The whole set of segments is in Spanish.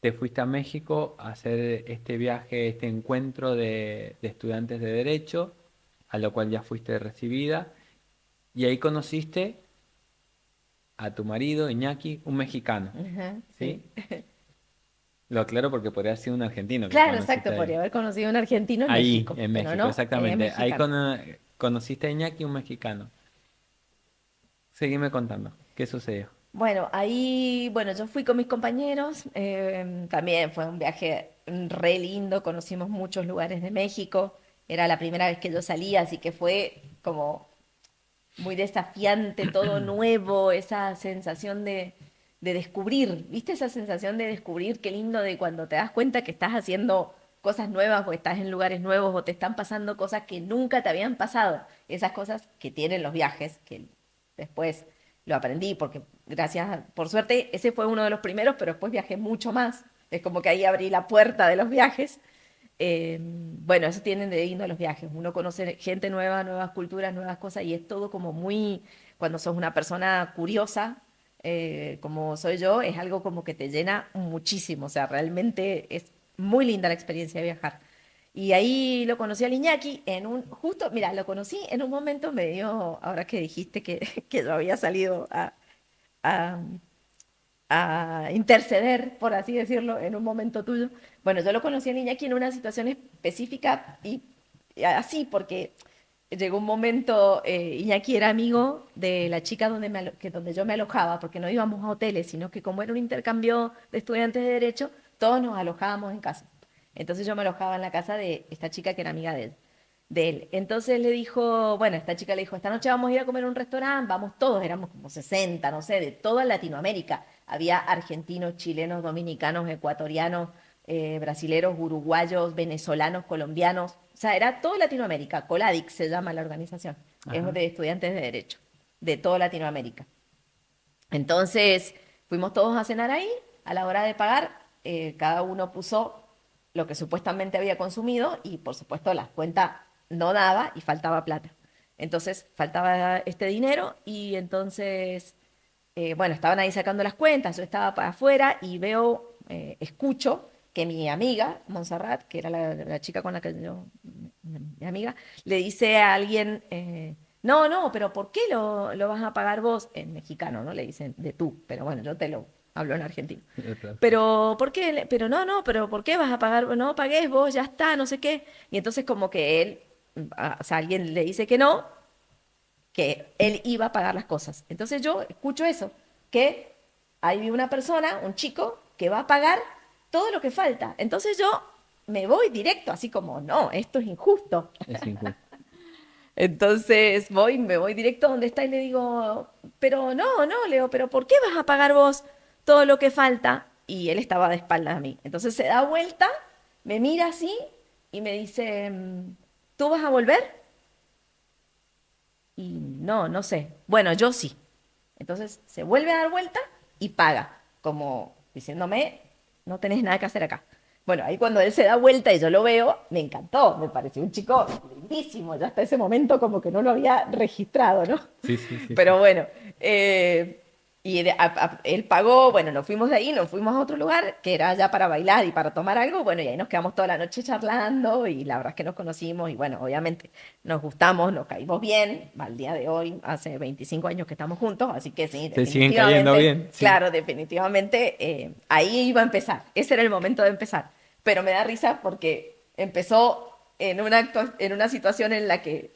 te fuiste a México a hacer este viaje, este encuentro de estudiantes de Derecho, a lo cual ya fuiste recibida, y ahí conociste a tu marido, Iñaki, un mexicano, Ajá, ¿sí? sí. Lo aclaro porque podría ser un argentino que Claro, conociste exacto, ahí. podría haber conocido un argentino en Ahí, México, en pero México, no, es exactamente. Ahí mexicano. conociste a Iñaki, un mexicano. Seguime contando, ¿qué sucedió? Bueno, ahí, bueno, yo fui con mis compañeros, también fue un viaje re lindo, conocimos muchos lugares de México, era la primera vez que yo salía, así que fue como muy desafiante, todo nuevo, esa sensación de descubrir, ¿viste? Esa sensación de descubrir, qué lindo de cuando te das cuenta que estás haciendo cosas nuevas o estás en lugares nuevos o te están pasando cosas que nunca te habían pasado, esas cosas que tienen los viajes, que después lo aprendí porque por suerte, ese fue uno de los primeros, pero después viajé mucho más, es como que ahí abrí la puerta de los viajes. Bueno, eso tienen de lindo los viajes. Uno conoce gente nueva, nuevas culturas, nuevas cosas, y es todo como muy, cuando sos una persona curiosa, como soy yo, es algo como que te llena muchísimo. O sea, realmente es muy linda la experiencia de viajar. Y ahí lo conocí al Iñaki justo, mira, lo conocí en un momento medio, ahora que dijiste que, que yo había salido a, a interceder, por así decirlo, en un momento tuyo. Bueno, yo lo conocí a Iñaki en una situación específica y así, porque llegó un momento, Iñaki era amigo de la chica donde yo me alojaba, porque no íbamos a hoteles, sino que como era un intercambio de estudiantes de Derecho, todos nos alojábamos en casa. Entonces yo me alojaba en la casa de esta chica que era amiga de él. Entonces le dijo, bueno, esta chica le dijo, esta noche vamos a ir a comer a un restaurante, vamos todos, éramos como 60 no sé, de toda Latinoamérica. Había argentinos, chilenos, dominicanos, ecuatorianos, brasileros, uruguayos, venezolanos, colombianos. O sea, era toda Latinoamérica. Coladix se llama la organización. Es Ajá. de estudiantes de Derecho, de toda Latinoamérica. Entonces, fuimos todos a cenar ahí. A la hora de pagar, cada uno puso lo que supuestamente había consumido y, por supuesto, la cuenta no daba y faltaba plata. Entonces, faltaba este dinero y entonces bueno, estaban ahí sacando las cuentas, yo estaba para afuera y escucho que mi amiga, Montserrat, que era la chica con la que yo, mi amiga, le dice a alguien, no, no, pero ¿por qué lo vas a pagar vos? En mexicano, ¿no? Le dicen de tú, pero bueno, yo te lo hablo en argentino. Pero, ¿por qué? Pero no, no, pero ¿por qué vas a pagar? No pagues vos, ya está, no sé qué. Y entonces como que él, o sea, alguien le dice que él iba a pagar las cosas. Entonces yo escucho eso, que hay una persona, un chico, que va a pagar todo lo que falta. Entonces yo me voy directo, así como, no, esto es injusto. Es injusto. Entonces me voy directo donde está y le digo, pero no, no, Leo, pero ¿por qué vas a pagar vos todo lo que falta? Y él estaba de espaldas a mí. Entonces se da vuelta, me mira así y me dice, ¿tú vas a volver? Y no, no sé. Bueno, yo sí. Entonces se vuelve a dar vuelta y paga, como diciéndome, no tenés nada que hacer acá. Bueno, ahí cuando él se da vuelta y yo lo veo, me encantó, me pareció un chico lindísimo, ya hasta ese momento como que no lo había registrado, ¿no? Sí, sí, sí, sí. Pero bueno, él pagó, bueno, nos fuimos de ahí, nos fuimos a otro lugar que era ya para bailar y para tomar algo, bueno, y ahí nos quedamos toda la noche charlando y la verdad es que nos conocimos y bueno, obviamente nos gustamos, nos caímos bien, al día de hoy, hace 25 años que estamos juntos, así que sí, ¿Se siguen cayendo definitivamente, bien? Sí. claro, definitivamente, ahí iba a empezar, ese era el momento de empezar, pero me da risa porque empezó en una situación en la que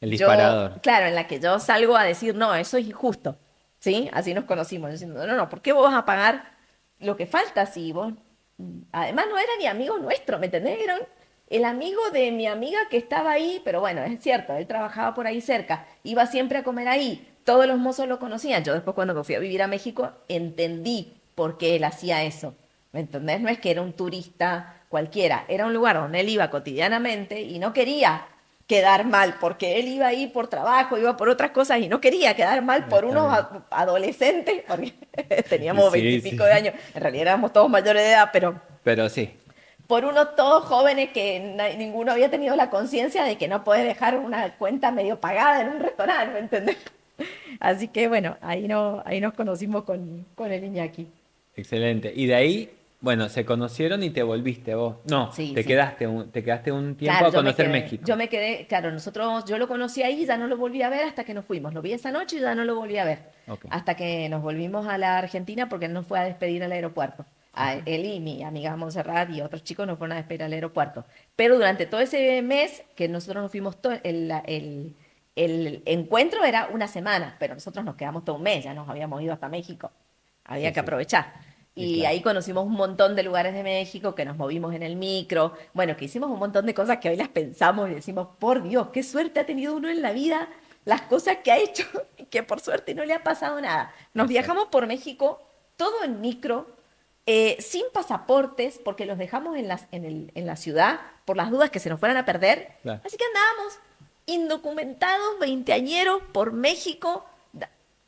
El yo, disparador. claro, en la que yo salgo a decir, no, eso es injusto, ¿sí? Así nos conocimos, diciendo, no, no, ¿por qué vos vas a pagar lo que falta si vos, además no era ni amigo nuestro, ¿me entendés? Era el amigo de mi amiga que estaba ahí, pero bueno, es cierto, él trabajaba por ahí cerca, iba siempre a comer ahí, todos los mozos lo conocían, yo después cuando me fui a vivir a México entendí por qué él hacía eso, ¿me entendés? No es que era un turista cualquiera, era un lugar donde él iba cotidianamente y no quería quedar mal, porque él iba ahí por trabajo, iba por otras cosas y no quería quedar mal por Está unos bien. adolescentes, porque teníamos Sí, veintipico de sí. años, en realidad éramos todos mayores de edad, pero Pero sí, por unos todos jóvenes que ninguno había tenido la conciencia de que no puedes dejar una cuenta medio pagada en un restaurante, ¿me entendés? Así que bueno, ahí, no, ahí nos conocimos con el Iñaki. excelente. Y de ahí Bueno, se conocieron y te volviste vos. No, Sí, te sí. quedaste un tiempo Claro, a conocer México. yo me quedé, claro, yo lo conocí ahí y ya no lo volví a ver hasta que nos fuimos. Lo vi esa noche y ya no lo volví a ver. Ok. Hasta que nos volvimos a la Argentina porque él nos fue a despedir al aeropuerto. Él y mi amiga Montserrat y otros chicos nos fueron a despedir al aeropuerto. Pero durante todo ese mes que nosotros nos fuimos, el encuentro era una semana, pero nosotros nos quedamos todo un mes, ya nos habíamos ido hasta México. Había Sí, que sí, aprovechar. sí, Y claro. ahí conocimos un montón de lugares de México, que nos movimos en el micro, bueno, que hicimos un montón de cosas que hoy las pensamos y decimos, por Dios, qué suerte ha tenido uno en la vida, las cosas que ha hecho y que por suerte no le ha pasado nada. Nos Exacto. viajamos por México, todo en micro, sin pasaportes, porque los dejamos en la ciudad por las dudas que se nos fueran a perder. Claro. Así que andábamos indocumentados, veinteañeros por México,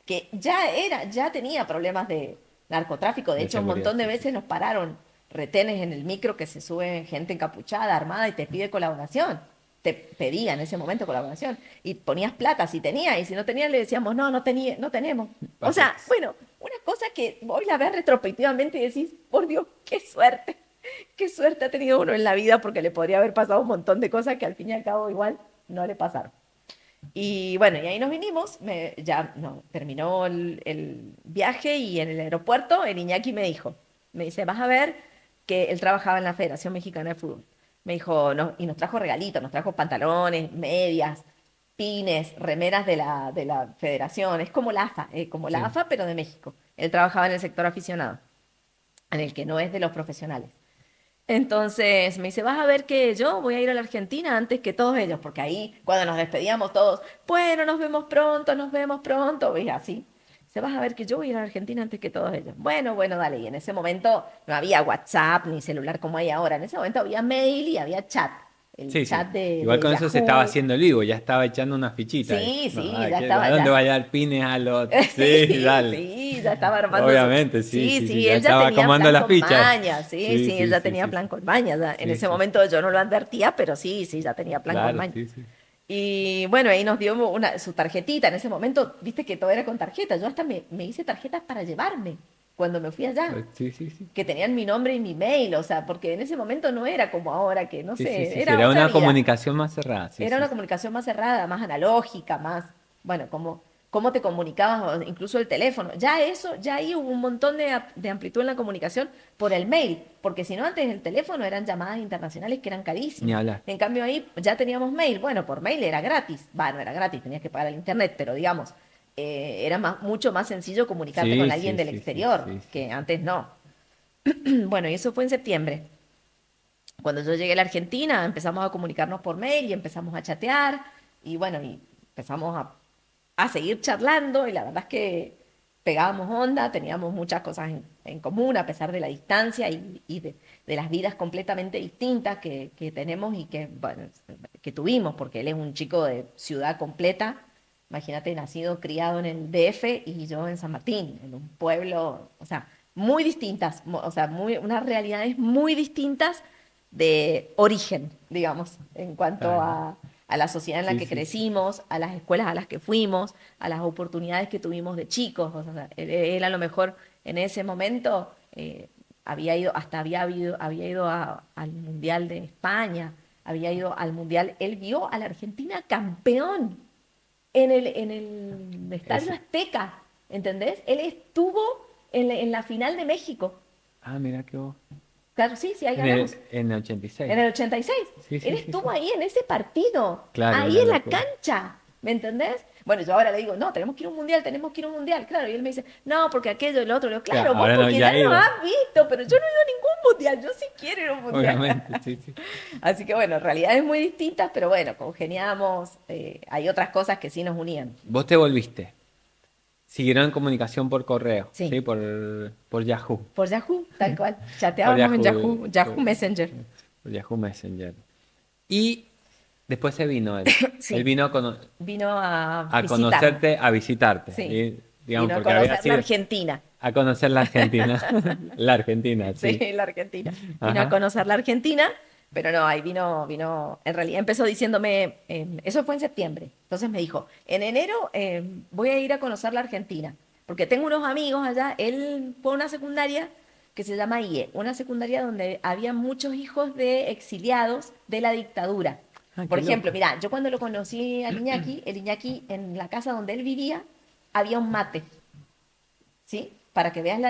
que ya tenía problemas de narcotráfico. De De hecho, un seguridad, montón de sí, sí. veces nos pararon retenes en el micro que se sube gente encapuchada, armada y te pide colaboración. Te pedía en ese momento colaboración. Y ponías plata si tenía, y si no tenía le decíamos, no, no tenemos. O sea, Papeles. bueno, una cosa que hoy la ves retrospectivamente y decís, por Dios, qué suerte ha tenido uno en la vida porque le podría haber pasado un montón de cosas que al fin y al cabo igual no le pasaron. Y bueno, y ahí nos vinimos, ya no, terminó el viaje y en el aeropuerto el Iñaki me dice, vas a ver que él trabajaba en la Federación Mexicana de Fútbol. Me dijo, no, y nos trajo regalitos, nos trajo pantalones, medias, pines, remeras de la federación. Es como la AFA, como la Sí. AFA, pero de México. Él trabajaba en el sector aficionado, en el que no es de los profesionales. Entonces me dice, vas a ver que yo voy a ir a la Argentina antes que todos ellos, porque ahí cuando nos despedíamos todos, bueno, nos vemos pronto, y así. Se vas a ver que yo voy a ir a la Argentina antes que todos ellos. Bueno, dale. Y en ese momento no había WhatsApp ni celular como hay ahora. En ese momento había mail y había chat. El Sí, sí. chat Igual de con eso se estaba Yahoo. haciendo el vivo, ya estaba echando una fichita ahí. Sí, No, sí, ya ¿a estaba, dónde ya. va a dar pines a los...? Sí, Sí, dale. sí, ya estaba armando su... Obviamente, sí, Sí, sí, sí, sí, ya él ya estaba tenía acomodando plan las con fichas. mañas, sí, Sí, sí, él sí, ya sí, tenía sí. plan con mañas. En Sí, ese sí. momento yo no lo advertía, pero sí, sí, ya tenía plan con Claro, mañas. sí, sí. Y bueno, ahí nos dio su tarjetita. En ese momento, viste que todo era con tarjeta. Yo hasta me hice tarjetas para llevarme cuando me fui allá, Sí, sí, sí. que tenían mi nombre y mi mail, o sea, porque en ese momento no era como ahora, que no Sí, sí, sé, sí, sí. era Era otra una vida. comunicación más cerrada. Sí, Era sí, una sí. comunicación más cerrada, más analógica, más, bueno, cómo te comunicabas, o incluso el teléfono. Ya eso, ya ahí hubo un montón de amplitud en la comunicación por el mail, porque si no antes el teléfono eran llamadas internacionales que eran Ni carísimas. hablar. En cambio ahí ya teníamos mail. Bueno, por mail era gratis. No era gratis, tenías que pagar el internet, pero digamos, era mucho más sencillo comunicarte con Sí, alguien sí, del sí, sí, exterior, sí, sí. que antes no. Bueno, y eso fue en septiembre. Cuando yo llegué a la Argentina, empezamos a comunicarnos por mail y empezamos a chatear y bueno, y empezamos a seguir charlando y la verdad es que pegábamos onda, teníamos muchas cosas en común a pesar de la distancia y de las vidas completamente distintas que tenemos y que, bueno, que tuvimos, porque él es un chico de ciudad completa, imagínate, nacido, criado en el DF y yo en San Martín, en un pueblo, o sea, muy distintas, o sea, unas realidades muy distintas de origen, digamos, en cuanto Claro. a la sociedad en la Sí, que sí, sí. crecimos, a las escuelas a las que fuimos, a las oportunidades que tuvimos de chicos. O sea, él a lo mejor en ese momento había ido, hasta había ido al Mundial de España, había ido al Mundial, él vio a la Argentina campeón en el Estadio Ese. Azteca, ¿entendés? Él estuvo en la final de México. Ah, mira que vos. Claro, sí, sí, ahí ganamos. En el 86. En el 86. Sí, Él sí, sí, estuvo sí. ahí en ese partido, Claro, ahí una en la locura. cancha, ¿me entendés? Bueno, yo ahora le digo, no, tenemos que ir a un mundial, tenemos que ir a un mundial. Claro, y él me dice, no, porque aquello y lo otro. Le digo, Claro, claro, vos ahora no, porque ya ya he lo ido. has visto, pero yo no he ido a ningún mundial, yo sí quiero ir a un mundial. Obviamente, sí, sí. Así que bueno, realidades muy distintas, pero bueno, congeniamos, hay otras cosas que sí nos unían. Vos te volviste. Siguieron en comunicación por correo, Sí, ¿sí? Por Yahoo. por Yahoo, tal cual. Por Chateábamos en Yahoo. Yahoo Messenger. Por Yahoo Messenger. Y después se vino él. Él Sí, vino vino a a visitarnos. conocerte, a visitarte. Sí, ¿Sí? Digamos, vino a porque había conocer la sido Argentina. a conocer la Argentina. La Argentina, Sí, sí. la Argentina. Vino a Ajá. conocer la Argentina, pero no, ahí en realidad empezó diciéndome, eso fue en septiembre. Entonces me dijo, en enero voy a ir a conocer la Argentina, porque tengo unos amigos allá, él fue a una secundaria que se llama IE, una secundaria donde había muchos hijos de exiliados de la dictadura. Ah, Por qué ejemplo, loco. mira, yo cuando lo conocí al Iñaki, el Iñaki en la casa donde él vivía había un mate, ¿sí? Para que veas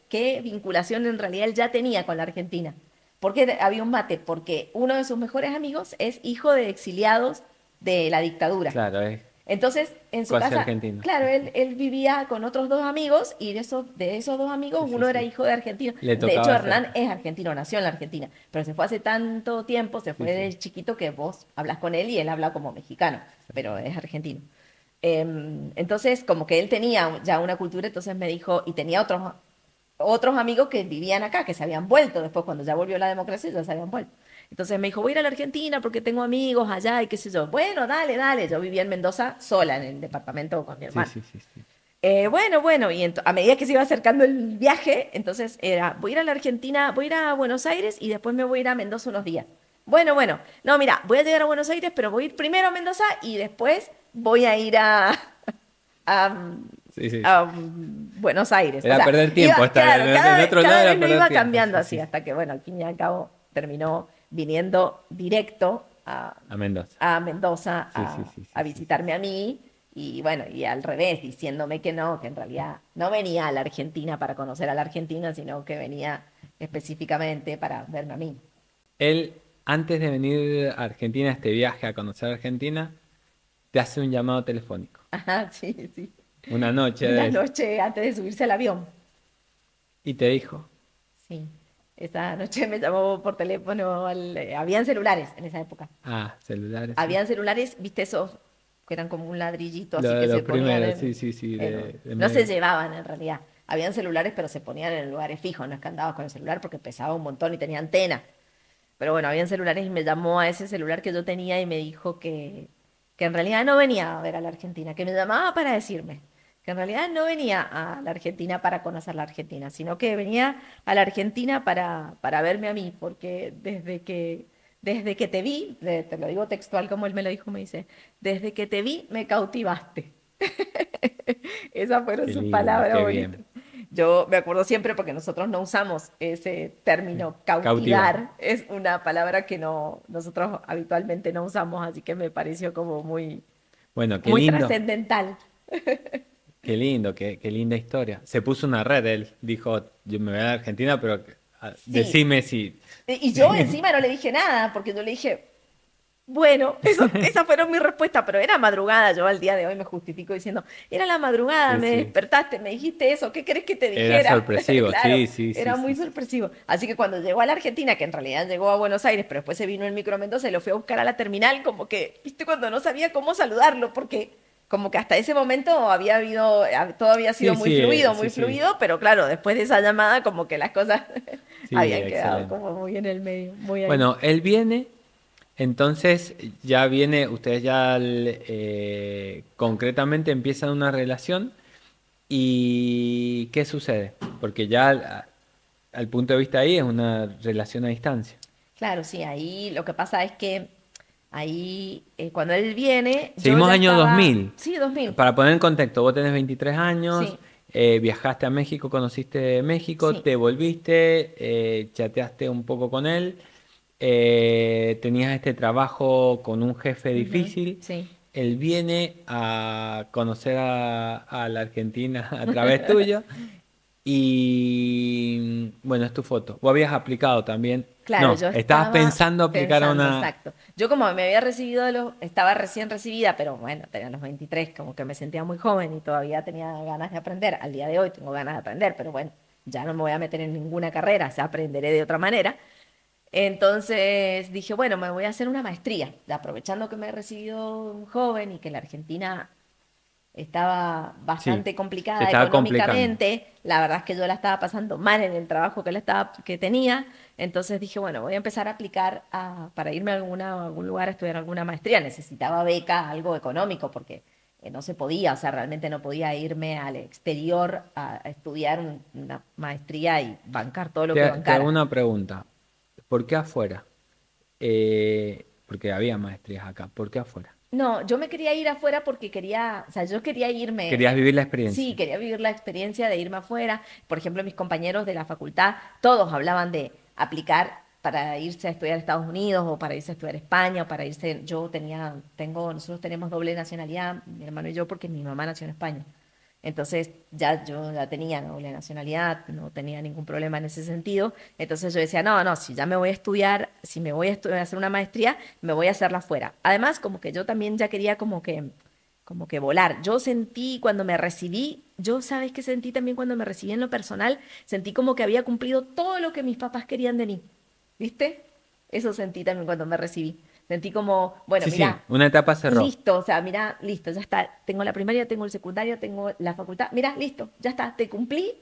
qué vinculación en realidad él ya tenía con la Argentina. ¿Por qué había un mate? Porque uno de sus mejores amigos es hijo de exiliados de la dictadura. Claro, es Entonces, en su cuasi casa, argentino. claro, Sí, él vivía con otros dos amigos y de esos dos amigos sí, sí, uno era sí. hijo de argentino. Le De hecho, tocaba Hernán cerca. es argentino, nació en la Argentina, pero se fue hace tanto tiempo, se fue Sí, sí. de chiquito que vos hablas con él y él habla como mexicano, pero es argentino. Entonces, como que él tenía ya una cultura, entonces me dijo, y tenía otros amigos que vivían acá, que se habían vuelto después, cuando ya volvió la democracia, ya se habían vuelto. Entonces me dijo, voy a ir a la Argentina porque tengo amigos allá y qué sé yo. Bueno, dale, dale. Yo vivía en Mendoza sola en el departamento con mi Sí, hermano. sí, sí, sí. Bueno, y a medida que se iba acercando el viaje, entonces era, voy a ir a la Argentina, voy a ir a Buenos Aires y después me voy a ir a Mendoza unos días. Bueno, no, mira, voy a llegar a Buenos Aires, pero voy a ir primero a Mendoza y después voy a ir a, Sí, sí. a Buenos Aires. O Era sea, perder iba, tiempo estar claro, en otro lado, cada era vez lo perder iba tiempo. cambiando Sí, así, sí. hasta que, bueno, al fin y al cabo terminó viniendo directo A Mendoza. a Mendoza Sí, sí, sí, sí, a sí, sí. visitarme a mí y bueno, y al revés, diciéndome que no, que en realidad no venía a la Argentina para conocer a la Argentina, sino que venía específicamente para verme a mí. Él, antes de venir a Argentina, este viaje a conocer Argentina, te hace un llamado telefónico. Ajá, sí, sí. Una noche Una de eso. noche antes de subirse al avión. Y te dijo, Sí. Esa noche me llamó por teléfono, habían celulares en esa época. ah, celulares, sí. Habían celulares, viste esos que eran como un ladrillito, así que Los se ponían primeros, sí, sí, sí, de no se medio. llevaban en realidad. Habían celulares, pero se ponían en lugares fijos, no es que andabas con el celular porque pesaba un montón y tenía antena. Pero bueno, habían celulares y me llamó a ese celular que yo tenía y me dijo que en realidad no venía a ver a la Argentina, que me llamaba para decirme que en realidad no venía a la Argentina para conocer la Argentina, sino que venía a la Argentina para verme a mí, porque desde que te vi, te lo digo textual como él me lo dijo, me dice, desde que te vi me cautivaste. Esas fueron Qué sus lindo, palabras qué bonitas. bien. Yo me acuerdo siempre porque nosotros no usamos ese término Cautivar. cautivar, es una palabra que nosotros habitualmente no usamos, así que me pareció como Bueno, muy trascendental. qué lindo, qué linda historia. Se puso una red, él dijo, yo me voy a la Argentina, pero Sí, decime si... y yo encima no le dije nada, porque yo le dije, bueno, esas fueron mis respuestas, pero era madrugada, yo al día de hoy me justifico diciendo, era la madrugada, Sí, me sí. despertaste, me dijiste eso, ¿qué querés que te Era dijera? sorpresivo, Claro, sí, sí, sí, era sí, muy sí. sorpresivo. Así que cuando llegó a la Argentina, que en realidad llegó a Buenos Aires, pero después se vino en micro a Mendoza y lo fui a buscar a la terminal, como que, viste, cuando no sabía cómo saludarlo, porque como que hasta ese momento había habido, todo había sido Sí, sí, sí, muy sí. fluido, pero claro, después de esa llamada como que las cosas Sí, habían quedado excelente. como muy en el medio, muy ahí. Bueno, él viene, entonces ya viene, ustedes ya concretamente empiezan una relación y ¿qué sucede? Porque ya al punto de vista ahí es una relación a distancia. Claro, sí, ahí lo que pasa es que ahí cuando él viene, yo Seguimos ya año estaba, 2000. sí, 2000, Para poner en contexto, vos tenés 23 años, sí, viajaste a México, conociste México, sí, te volviste, chateaste un poco con él, tenías este trabajo con un jefe ujú, difícil. sí. Él viene a conocer a la Argentina a través tuyo y bueno, es tu foto. Vos habías aplicado también. Claro, No, yo estabas estaba pensando aplicar a pensando, una... exacto. Yo como me había recibido estaba recién recibida, pero bueno, tenía los 23, como que me sentía muy joven y todavía tenía ganas de aprender. Al día de hoy tengo ganas de aprender, pero bueno, ya no me voy a meter en ninguna carrera, o sea, aprenderé de otra manera. Entonces dije, bueno, me voy a hacer una maestría, aprovechando que me he recibido joven y que la Argentina estaba Sí, bastante se complicada estaba complicando. económicamente. La verdad es que yo la estaba pasando mal en el trabajo que tenía. Entonces dije, bueno, voy a empezar a aplicar para irme a algún lugar a estudiar alguna maestría. Necesitaba beca, algo económico, porque no se podía, o sea, realmente no podía irme al exterior a estudiar una maestría y bancar todo lo que Te hago bancara. una pregunta. ¿Por qué afuera? Porque había maestrías acá. ¿Por qué afuera? No, yo me quería ir afuera porque quería, o sea, yo quería irme. Querías vivir la Sí, experiencia. quería vivir la experiencia de irme afuera. Por ejemplo, mis compañeros de la facultad, todos hablaban de aplicar para irse a estudiar a Estados Unidos o para irse a estudiar a España o para irse. Nosotros tenemos doble nacionalidad, mi hermano y yo, porque mi mamá nació en España. Entonces ya yo ya tenía doble nacionalidad, no tenía ningún problema en ese sentido. Entonces yo decía, no, no, si ya me voy a estudiar, si me voy a estudiar, a hacer una maestría, me voy a hacerla afuera. Además, como que yo también ya quería como que volar. Yo sentí cuando me recibí, yo sabes que sentí también cuando me recibí en lo personal, sentí como que había cumplido todo lo que mis papás querían de mí, ¿viste? Eso sentí también cuando me recibí. Sentí como, bueno, Sí, sí, mira, una etapa cerró. listo, o sea, mira, listo, ya está. Tengo la primaria, tengo el secundario, tengo la facultad. Mira, listo, ya está, te cumplí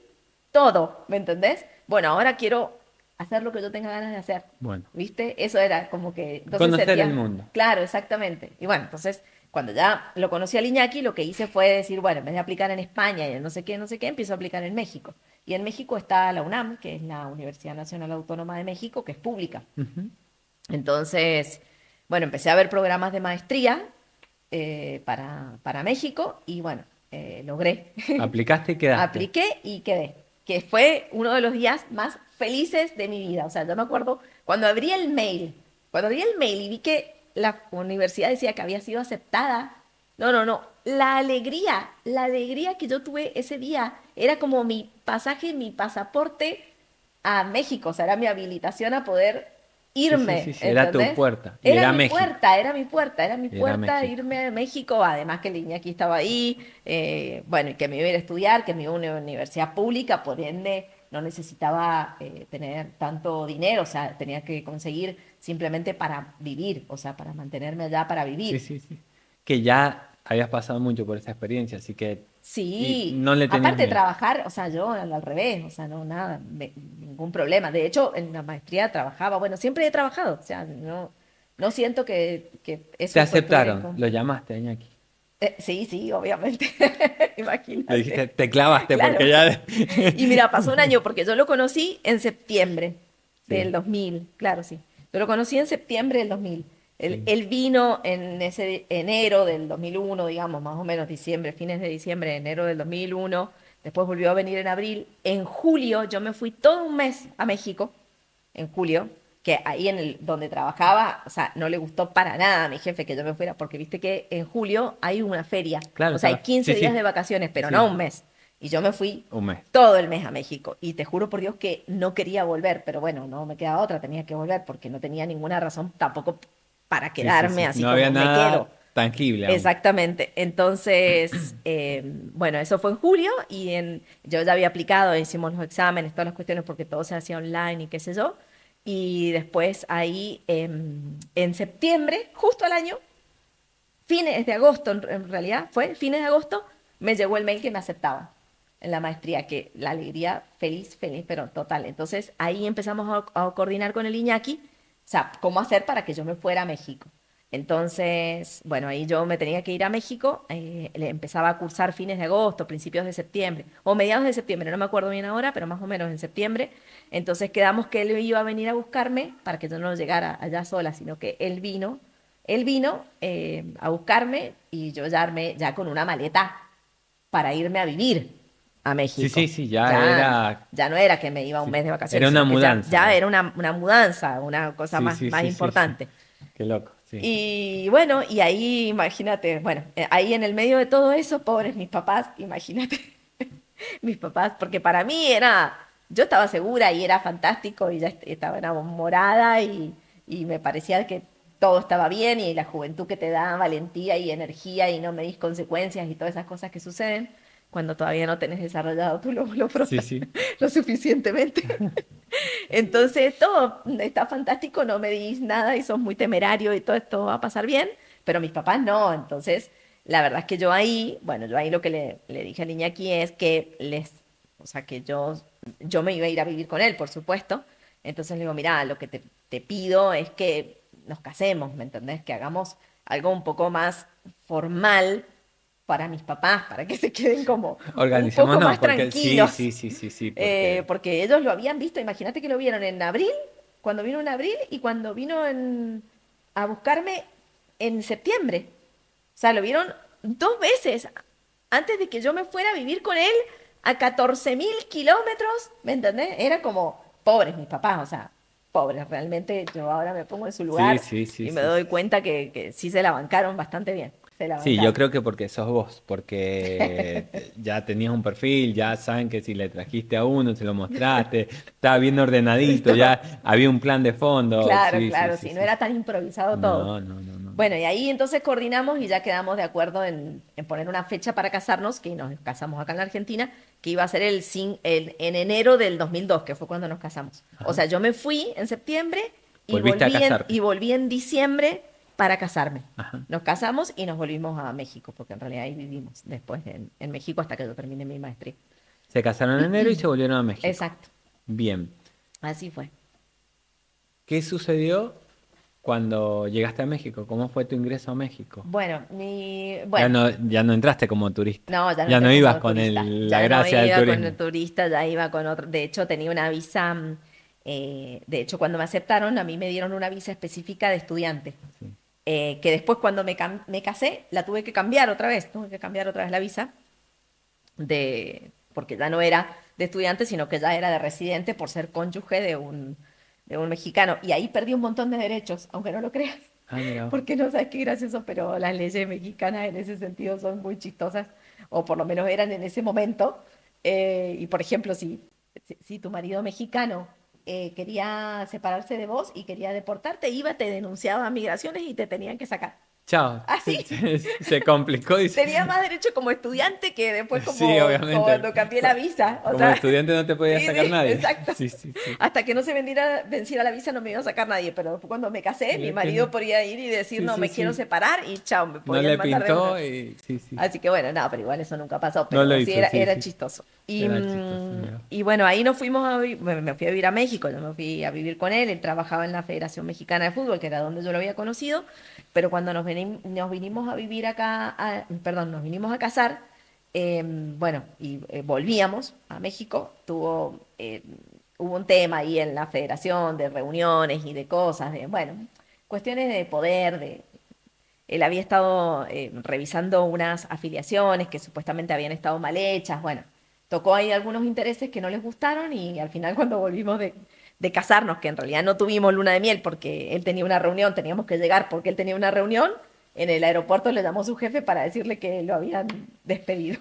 todo, ¿me entendés? Bueno, ahora quiero hacer lo que yo tenga ganas de hacer, Bueno, ¿viste? Eso era como que, entonces conocer el sentía, mundo. claro, exactamente. Y bueno, entonces, cuando ya lo conocí al Iñaki, lo que hice fue decir, bueno, en vez de aplicar en España y en no sé qué, empiezo a aplicar en México. Y en México está la UNAM, que es la Universidad Nacional Autónoma de México, que es pública. Ujú. Entonces, bueno, empecé a ver programas de maestría para México y bueno, logré. Aplicaste y quedaste. Apliqué y quedé, que fue uno de los días más felices de mi vida. O sea, yo me acuerdo cuando abrí el mail y vi que la universidad decía que había sido aceptada. No, no, no. La alegría que yo tuve ese día era como mi pasaje, mi pasaporte a México, o sea, era mi habilitación a poder Sí, sí, sí, irme, sí, era tu ¿entendés? puerta. Y Era era mi México. puerta, era mi puerta, era mi Era puerta a México. irme a México, además que el Iñaki estaba ahí, bueno, y que me iba a ir a estudiar, que me iba a una universidad pública, por ende no necesitaba tener tanto dinero, o sea, tenía que conseguir simplemente para vivir, o sea, para mantenerme allá para Sí, vivir. sí, sí. Que ya habías pasado mucho por esa experiencia, así que y Sí, no le tenías aparte de miedo. trabajar, o sea, yo al revés, o sea, no, nada, ningún problema. De hecho, en la maestría trabajaba, bueno, siempre he trabajado, o sea, no siento que Te eso fue que... aceptaron, lo llamaste, Iñaki. Sí, sí, obviamente, Le dijiste, imagínate. te clavaste Claro. porque ya... Y mira, pasó un año porque yo lo conocí en septiembre del Sí, 2000, claro, sí. Yo lo conocí en septiembre del 2000. Él, sí. él vino en ese enero del 2001, digamos, más o menos diciembre, fines de diciembre, enero del 2001. Después volvió a venir en abril. En julio yo me fui todo un mes a México, en julio, que ahí donde trabajaba, o sea, no le gustó para nada a mi jefe que yo me fuera, porque viste que en julio hay una feria, Claro, o sea, hay claro. 15 Sí, días sí, de vacaciones, pero no sí. un mes. Y yo me fui Un mes. todo el mes a México. Y te juro por Dios que no quería volver, pero bueno, no me queda otra, tenía que volver porque no tenía ninguna razón tampoco para Sí, sí, quedarme sí. así No había como me quedo. nada tangible aún. Exactamente. Entonces, bueno, eso fue en julio y yo ya había aplicado, hicimos los exámenes, todas las cuestiones, porque todo se hacía online y qué sé yo. Y después ahí, en septiembre, justo al año, fines de agosto, en realidad fue fines de agosto, me llegó el mail que me aceptaba en la maestría, que la alegría, feliz, feliz, pero total. Entonces ahí empezamos a coordinar con el Iñaki, o sea, cómo hacer para que yo me fuera a México. Entonces, bueno, ahí yo me tenía que ir a México, le empezaba a cursar fines de agosto, principios de septiembre, o mediados de septiembre, no me acuerdo bien ahora, pero más o menos en septiembre. Entonces quedamos que él iba a venir a buscarme para que yo no llegara allá sola, sino que él vino a buscarme y yo ya armé ya con una maleta para irme a vivir a Sí, sí, México. sí, ya Ya, era... ya no era que me iba un Sí. mes de Era vacaciones, una sino que ya, mudanza ya ya. era una mudanza, una cosa Sí, más, sí, más sí, sí, sí. importante. Qué loco, sí. Y bueno, y ahí imagínate, bueno, ahí en el medio de todo eso, pobres mis papás, imagínate, mis papás, porque para mí yo estaba segura y era fantástico y ya estaba enamorada y me parecía que todo estaba bien y la juventud que te da valentía y energía y no medís consecuencias y todas esas cosas que suceden cuando todavía no tenés desarrollado tu lóbulo Sí, frontal sí. lo suficientemente. Entonces, todo está fantástico, no me dis nada y sos muy temerario y todo esto va a pasar bien, pero mis papás no. Entonces, la verdad es que yo ahí lo que le dije a Iñaki es que o sea, que yo me iba a ir a vivir con él, por supuesto. Entonces le digo, mira, lo que te pido es que nos casemos, ¿me entendés? Que hagamos algo un poco más formal para mis papás, para que se queden como un poco Organicémonos, más porque sí, tranquilos. sí, sí, sí, sí, porque... Porque ellos lo habían visto, imagínate que lo vieron en abril, cuando vino en abril y cuando vino a buscarme en septiembre. sea, lo vieron 2 veces antes de que yo me fuera a vivir con él a 14.000 kilómetros, ¿me entendés? Era como, pobres mis papás, o sea, pobres, realmente yo ahora me pongo en su Sí, lugar sí, sí, y me sí. doy cuenta que sí se la bancaron bastante bien, se la Sí, yo bancaron. creo que porque sos vos, porque ya tenías un perfil, ya saben que si le trajiste a uno, se lo mostraste, estaba bien ordenadito, No, ya había un plan de fondo, claro, sí, sí, claro, sí, sí, no sí. era tan improvisado todo. No, no, no, no, no. Bueno, y ahí entonces coordinamos y ya quedamos de acuerdo en poner una fecha para casarnos, que nos casamos acá en la Argentina, que iba a ser en enero del 2002, que fue cuando nos casamos. O Ajá. sea, yo me fui en septiembre y Volviste a casarte. volví en diciembre para casarme. Ajá. Nos casamos y nos volvimos a México, porque en realidad ahí vivimos después en México hasta que yo terminé mi maestría. Se casaron en enero y se volvieron a México. Exacto, Bien. así fue. ¿Qué sucedió cuando llegaste a México? ¿Cómo fue tu ingreso a México? Bueno, Ya bueno, no, ya no entraste como turista. no, ya no Ya entré no ibas como con turista, la ya no gracia del iba con turismo. el turista, ya iba con otro. De hecho, tenía una visa, de hecho, cuando me aceptaron, a mí me dieron una visa específica de estudiante, Sí. que después cuando me casé, la tuve que cambiar otra vez, tuve que cambiar otra vez la visa, porque ya no era de estudiante, sino que ya era de residente por ser cónyuge de un mexicano. Y ahí perdí un montón de derechos, aunque no lo creas. Ah, mira vos. Porque no sabes qué gracioso, pero las leyes mexicanas en ese sentido son muy chistosas, o por lo menos eran en ese momento. Y por ejemplo, si tu marido mexicano quería separarse de vos y quería deportarte, iba, te denunciaba a migraciones y te tenían que sacar. Chao. Así. Se complicó, dice. Tenía más derecho como estudiante que después Sí, como obviamente. cuando cambié la visa. O Como sea, estudiante no te podía sí, sacar sí, nadie. exacto. Sí, sí, sí. Hasta que no se venciera la visa no me iba a sacar nadie, pero después cuando me casé, mi Mira que no. marido podía ir y decir, Sí, no, sí, me quiero sí. separar y chao, me No podían le mandar de una. pintó y sí, sí. Así que bueno, nada, pero igual eso nunca pasó, No lo pero sí hizo, sí, era sí. chistoso. Y, Era chistoso, mm, mira. y bueno, ahí nos fuimos me fui a vivir a México, yo me fui a vivir con él trabajaba en la Federación Mexicana de Fútbol, que era donde yo lo había conocido, pero cuando nos vinimos a vivir acá, perdón, nos vinimos a casar, bueno, y volvíamos a México, hubo un tema ahí en la Federación de reuniones y de cosas, bueno, cuestiones de poder, él había estado revisando unas afiliaciones que supuestamente habían estado mal hechas. Bueno, tocó ahí algunos intereses que no les gustaron y al final cuando volvimos de casarnos, que en realidad no tuvimos luna de miel porque él tenía una reunión, teníamos que llegar porque él tenía una reunión, en el aeropuerto le llamó su jefe para decirle que lo habían despedido.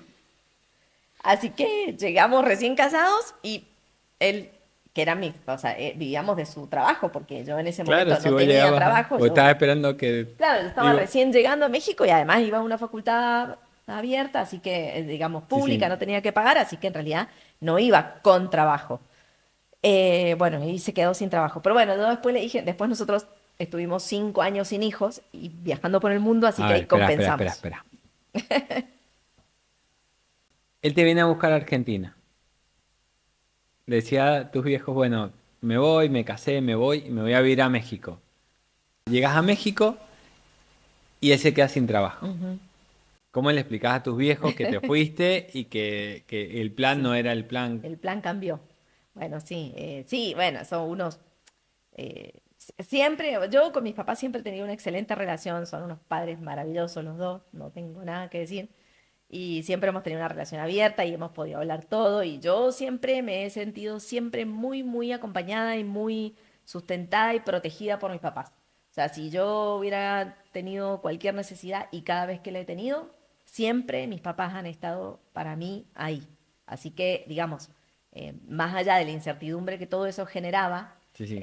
Así que llegamos recién casados y él, que era o sea, vivíamos de su trabajo porque yo en ese Claro, momento si no vos tenía llegabas, trabajo, vos yo. estabas esperando que Claro, yo estaba iba. recién llegando a México y además iba a una facultad abierta, así que, digamos, Sí, pública, sí. no tenía que pagar, así que en realidad no iba con trabajo. Bueno, y se quedó sin trabajo. Pero bueno, yo después le dije, después nosotros estuvimos 5 años sin hijos y viajando por el mundo, así A que ver, ahí espera, espera, espera, compensamos. espera. Él te viene a buscar a Argentina. Le decía a tus viejos, bueno, me voy, me casé, me voy y me voy a vivir a México. Llegas a México y él se queda sin trabajo. Ujú. ¿Cómo le explicás a tus viejos que te fuiste y que el plan Sí, no era el plan? el plan cambió. Bueno, sí, sí, bueno, son unos siempre, yo con mis papás siempre he tenido una excelente relación, son unos padres maravillosos los dos, no tengo nada que decir. Y siempre hemos tenido una relación abierta y hemos podido hablar todo. Y yo siempre me he sentido siempre muy, muy acompañada y muy sustentada y protegida por mis papás. O sea, si yo hubiera tenido cualquier necesidad y cada vez que la he tenido, siempre mis papás han estado para mí ahí. Así que, digamos, más allá de la incertidumbre que todo eso generaba, Sí, sí.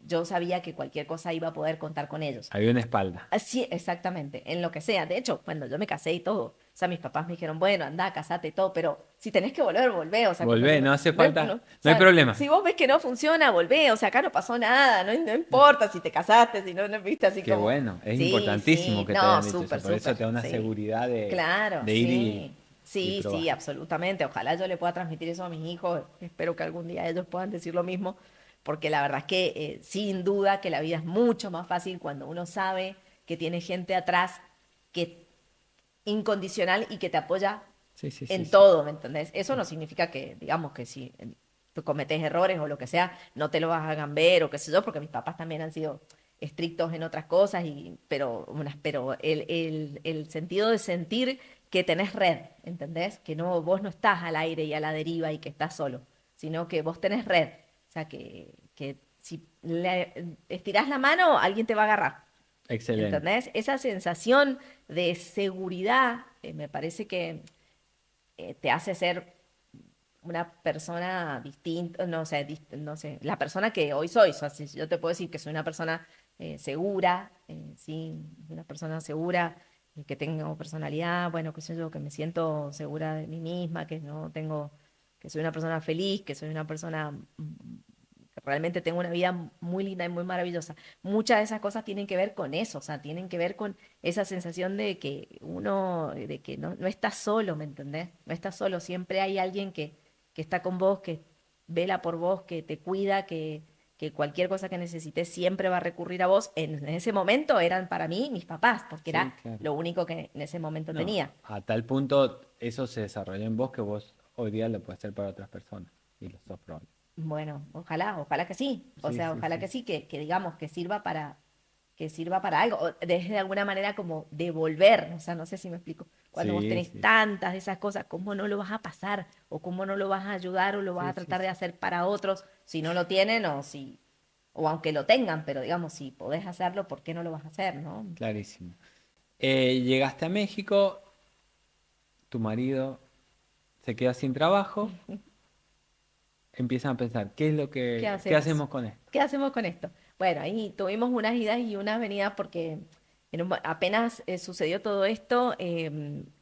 yo sabía que cualquier cosa iba a poder contar con ellos. Había una espalda. Así, exactamente, en lo que sea. De hecho, cuando yo me casé y todo, o sea, mis papás me dijeron, bueno, anda, casate y todo, pero si tenés que volver, volvé. O sea, como que Volvé, no hace falta, o no hay sea, problema. si vos ves que no funciona, volvé. O sea, acá no pasó nada, no importa si te casaste, si no, no viste así Qué como, bueno, es sí, importantísimo sí, que te no, hayan dicho eso, súper, por eso súper, te da una sí. seguridad Claro, de ir sí. y Sí, probar. sí, absolutamente. Ojalá yo le pueda transmitir eso a mis hijos. Espero que algún día ellos puedan decir lo mismo, porque la verdad es que sin duda que la vida es mucho más fácil cuando uno sabe que tiene gente atrás que incondicional y que te apoya Sí, sí, sí, en sí. todo, ¿me entendés? Eso no significa que, digamos, que si tú cometes errores o lo que sea, no te lo vas a hagan ver o qué sé yo, porque mis papás también han sido estrictos en otras cosas, pero el sentido de sentir que tenés red, ¿entendés? Que no, vos no estás al aire y a la deriva y que estás solo, sino que vos tenés red. O sea, que si le estirás la mano, alguien te va a agarrar. Excelente. ¿Entendés? Esa sensación de seguridad me parece que te hace ser una persona distinta, no sé, no sé, la persona que hoy soy. O sea, si yo te puedo decir que soy una persona segura, sí, una persona segura, que tengo personalidad, bueno, qué sé yo, que me siento segura de mí misma, que no tengo, que soy una persona feliz, que soy una persona que realmente tengo una vida muy linda y muy maravillosa. Muchas de esas cosas tienen que ver con eso, o sea, tienen que ver con esa sensación de que uno, de que no estás solo, ¿me entendés? No estás solo, siempre hay alguien que está con vos, que vela por vos, que te cuida, que cualquier cosa que necesites siempre va a recurrir a vos. En ese momento eran para mí mis papás, porque Sí, era claro. lo único que en ese momento No, tenía. a tal punto eso se desarrolló en vos que vos hoy día lo puedes hacer para otras personas y lo sos probable. Bueno, ojalá que sí. O Sí, sea, sí, ojalá sí. que sí, que digamos, que sirva para algo, o de alguna manera como devolver, o sea, no sé si me explico. Cuando vos Sí, tenés sí, tantas de esas cosas, ¿cómo no lo vas a pasar? ¿O cómo no lo vas a ayudar o lo vas sí, a sí, tratar de sí. hacer para otros si no lo tienen o aunque lo tengan, pero digamos, si podés hacerlo, ¿por qué no lo vas a hacer, no? Clarísimo. Llegaste a México, tu marido se queda sin trabajo, empiezan a pensar, ¿qué es lo ¿Qué qué hacemos? hacemos con esto? ¿Qué hacemos con esto? Bueno, ahí tuvimos unas idas y unas venidas porque apenas sucedió todo esto,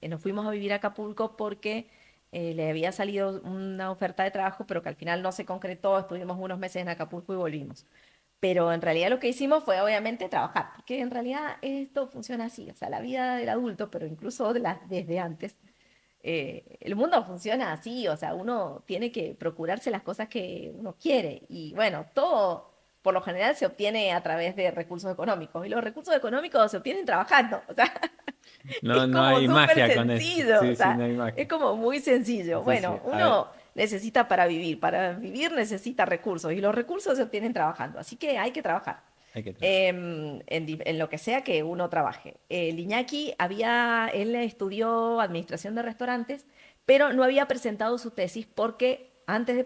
nos fuimos a vivir a Acapulco porque le había salido una oferta de trabajo, pero que al final no se concretó. Estuvimos unos meses en Acapulco y volvimos. Pero en realidad lo que hicimos fue obviamente trabajar, porque en realidad esto funciona así, o sea, la vida del adulto, pero incluso desde antes, el mundo funciona así, o sea, uno tiene que procurarse las cosas que uno quiere. Y bueno, todo por lo general se obtiene a través de recursos económicos. Y los recursos económicos se obtienen trabajando. O sea, es No, no como hay súper magia con eso. sencillo. O Sí, sí, no sea, hay es magia. como muy sencillo. Sí, sí. Bueno, A ver, uno necesita para vivir. Para vivir necesita recursos. Y los recursos se obtienen trabajando. Así que hay que trabajar hay que trabajar. en lo que sea que uno trabaje. El Iñaki él estudió administración de restaurantes, pero no había presentado su tesis porque antes de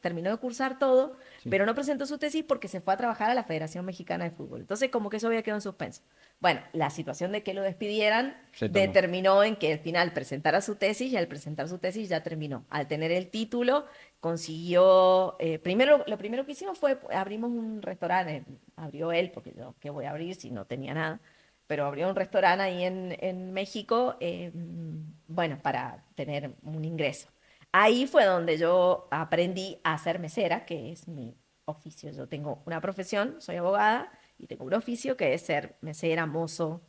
terminó de cursar todo, Sí, pero no presentó su tesis porque se fue a trabajar a la Federación Mexicana de Fútbol. Entonces, como que eso había quedado en suspenso. Bueno, la situación de que lo despidieran retomó. determinó en que al final presentara su tesis y al presentar su tesis ya terminó. Al tener el título, consiguió, lo primero que hicimos fue abrimos un restaurante, abrió él, porque yo, ¿qué voy a abrir si no tenía nada? Pero abrió un restaurante ahí en México, bueno, para tener un ingreso. Ahí fue donde yo aprendí a ser mesera, que es mi oficio. Yo tengo una profesión, soy abogada, y tengo un oficio que es ser mesera, mozo.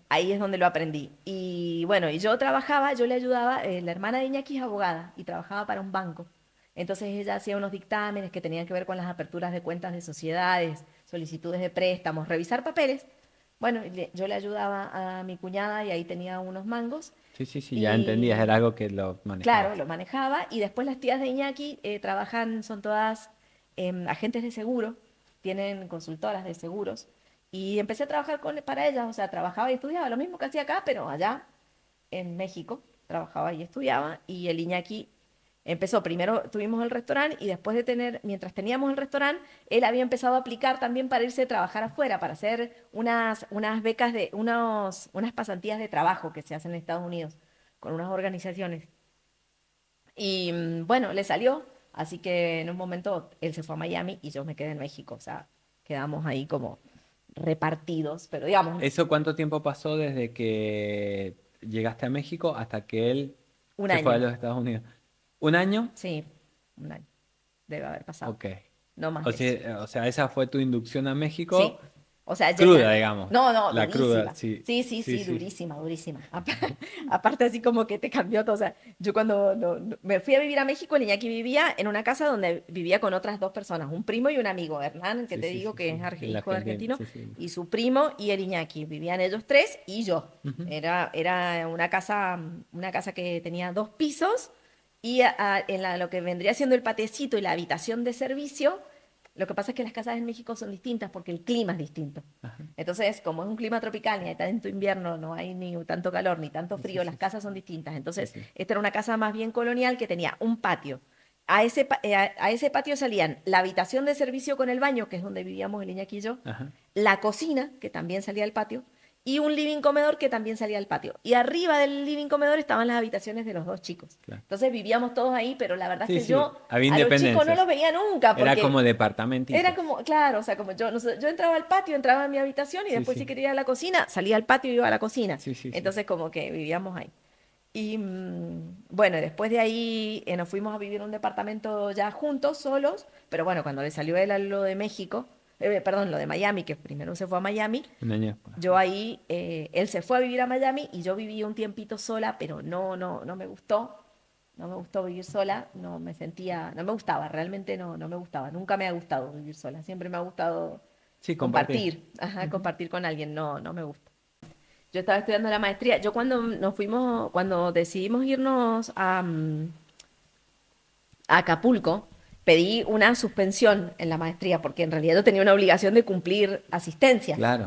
Ahí es donde lo aprendí. Y bueno, y yo trabajaba, yo le ayudaba, la hermana de Iñaki es abogada y trabajaba para un banco. Entonces ella hacía unos dictámenes que tenían que ver con las aperturas de cuentas de sociedades, solicitudes de préstamos, revisar papeles. Bueno, yo le ayudaba a mi cuñada y ahí tenía unos mangos. Sí, sí, sí, ya entendías, Y era algo que lo claro, manejabas. lo manejaba. Y después las tías de Iñaki trabajan, son todas agentes de seguro, tienen consultoras de seguros. Y empecé a trabajar para ellas, o sea, trabajaba y estudiaba, lo mismo que hacía acá, pero allá en México, trabajaba y estudiaba. Y el Iñaki empezó, primero tuvimos el restaurante y después mientras teníamos el restaurante, él había empezado a aplicar también para irse a trabajar afuera, para hacer unas becas unas pasantías de trabajo que se hacen en Estados Unidos con unas organizaciones. Y bueno, le salió, así que en un momento él se fue a Miami y yo me quedé en México, o sea, quedamos ahí como repartidos, pero digamos, ¿Eso cuánto tiempo pasó desde que llegaste a México hasta que él un se fue a año, los Estados Unidos? ¿Un año? sí, un año debe haber pasado, Ok. no más de eso. O sea, esa fue tu inducción a Sí, México, o sea, cruda, digamos. no, no, La cruda, durísima. sí. Sí, sí, Sí, sí, sí. durísima, durísima. Aparte así como que te cambió todo. O sea, yo cuando me fui a vivir a México, el Iñaki vivía en una casa donde vivía con otras dos personas, un primo y un amigo, Hernán, que Sí, te sí, digo sí, que sí. es El hijo de argentino, argentino, sí, sí. y su primo y el Iñaki. Vivían ellos tres y yo. Ujú. Era una casa que tenía dos pisos y lo que vendría siendo el patecito y la habitación de servicio Lo que pasa es que las casas en México son distintas porque el clima es distinto. Ajá. Entonces, como es un clima tropical, ni hay tanto invierno, no hay ni tanto calor, ni tanto Sí, frío, sí, las sí. casas son distintas. Sí, Entonces, sí. esta era una casa más bien colonial que tenía un patio. A ese patio salían la habitación de servicio con el baño, que es donde vivíamos el Iñaki y yo, Ajá. la cocina, que también salía al patio, y un living comedor que también salía al patio. Y arriba del living comedor estaban las habitaciones de los dos chicos. Claro. Entonces vivíamos todos ahí, pero la verdad es Sí, que sí. yo Había a los chicos no independencias. los veía nunca, Era como porque era departamentitos. como, claro, o sea, como yo, yo entraba al patio, entraba a mi habitación y Sí, después si sí. quería ir a la cocina, salía al patio y iba a la cocina. Sí, sí, sí. Entonces como que vivíamos ahí. Y bueno, después de ahí nos fuimos a vivir en un departamento ya juntos, solos, pero bueno, cuando le salió él a lo de México, perdón, lo de Miami, que primero se fue a Miami, Un año después. yo ahí, él se fue a vivir a Miami y yo viví un tiempito sola, pero no me gustó. No me gustó vivir sola, no me sentía, no me gustaba, realmente no me gustaba. Nunca me ha gustado vivir sola, siempre me ha gustado Sí, compartir. compartir, ajá, Ujú. compartir con alguien, no me gusta. Yo estaba estudiando la maestría, yo cuando nos fuimos, cuando decidimos irnos a Acapulco, pedí una suspensión en la maestría, porque en realidad yo tenía una obligación de cumplir asistencia. Claro.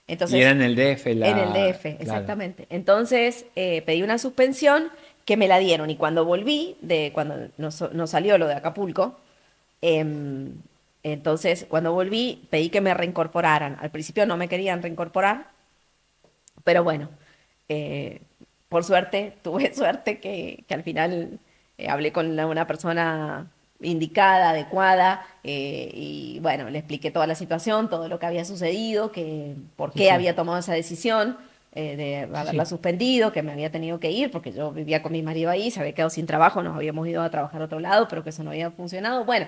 Y era Entonces, en el DF en el la... DF, Claro. exactamente. Entonces, pedí una suspensión que me la dieron y cuando volví, cuando nos salió lo de Acapulco, em, entonces cuando volví pedí que me reincorporaran. Al principio no me querían reincorporar, pero bueno, eh, por suerte, tuve suerte que al final hablé con una persona indicada, adecuada, y bueno, le expliqué toda la situación, todo lo que había sucedido, que por Sí, qué sí. había tomado esa decisión de Sí, haberla sí. suspendido, que me había tenido que ir, porque yo vivía con mi marido ahí, se había quedado sin trabajo, nos habíamos ido a trabajar a otro lado, pero que eso no había funcionado. Bueno,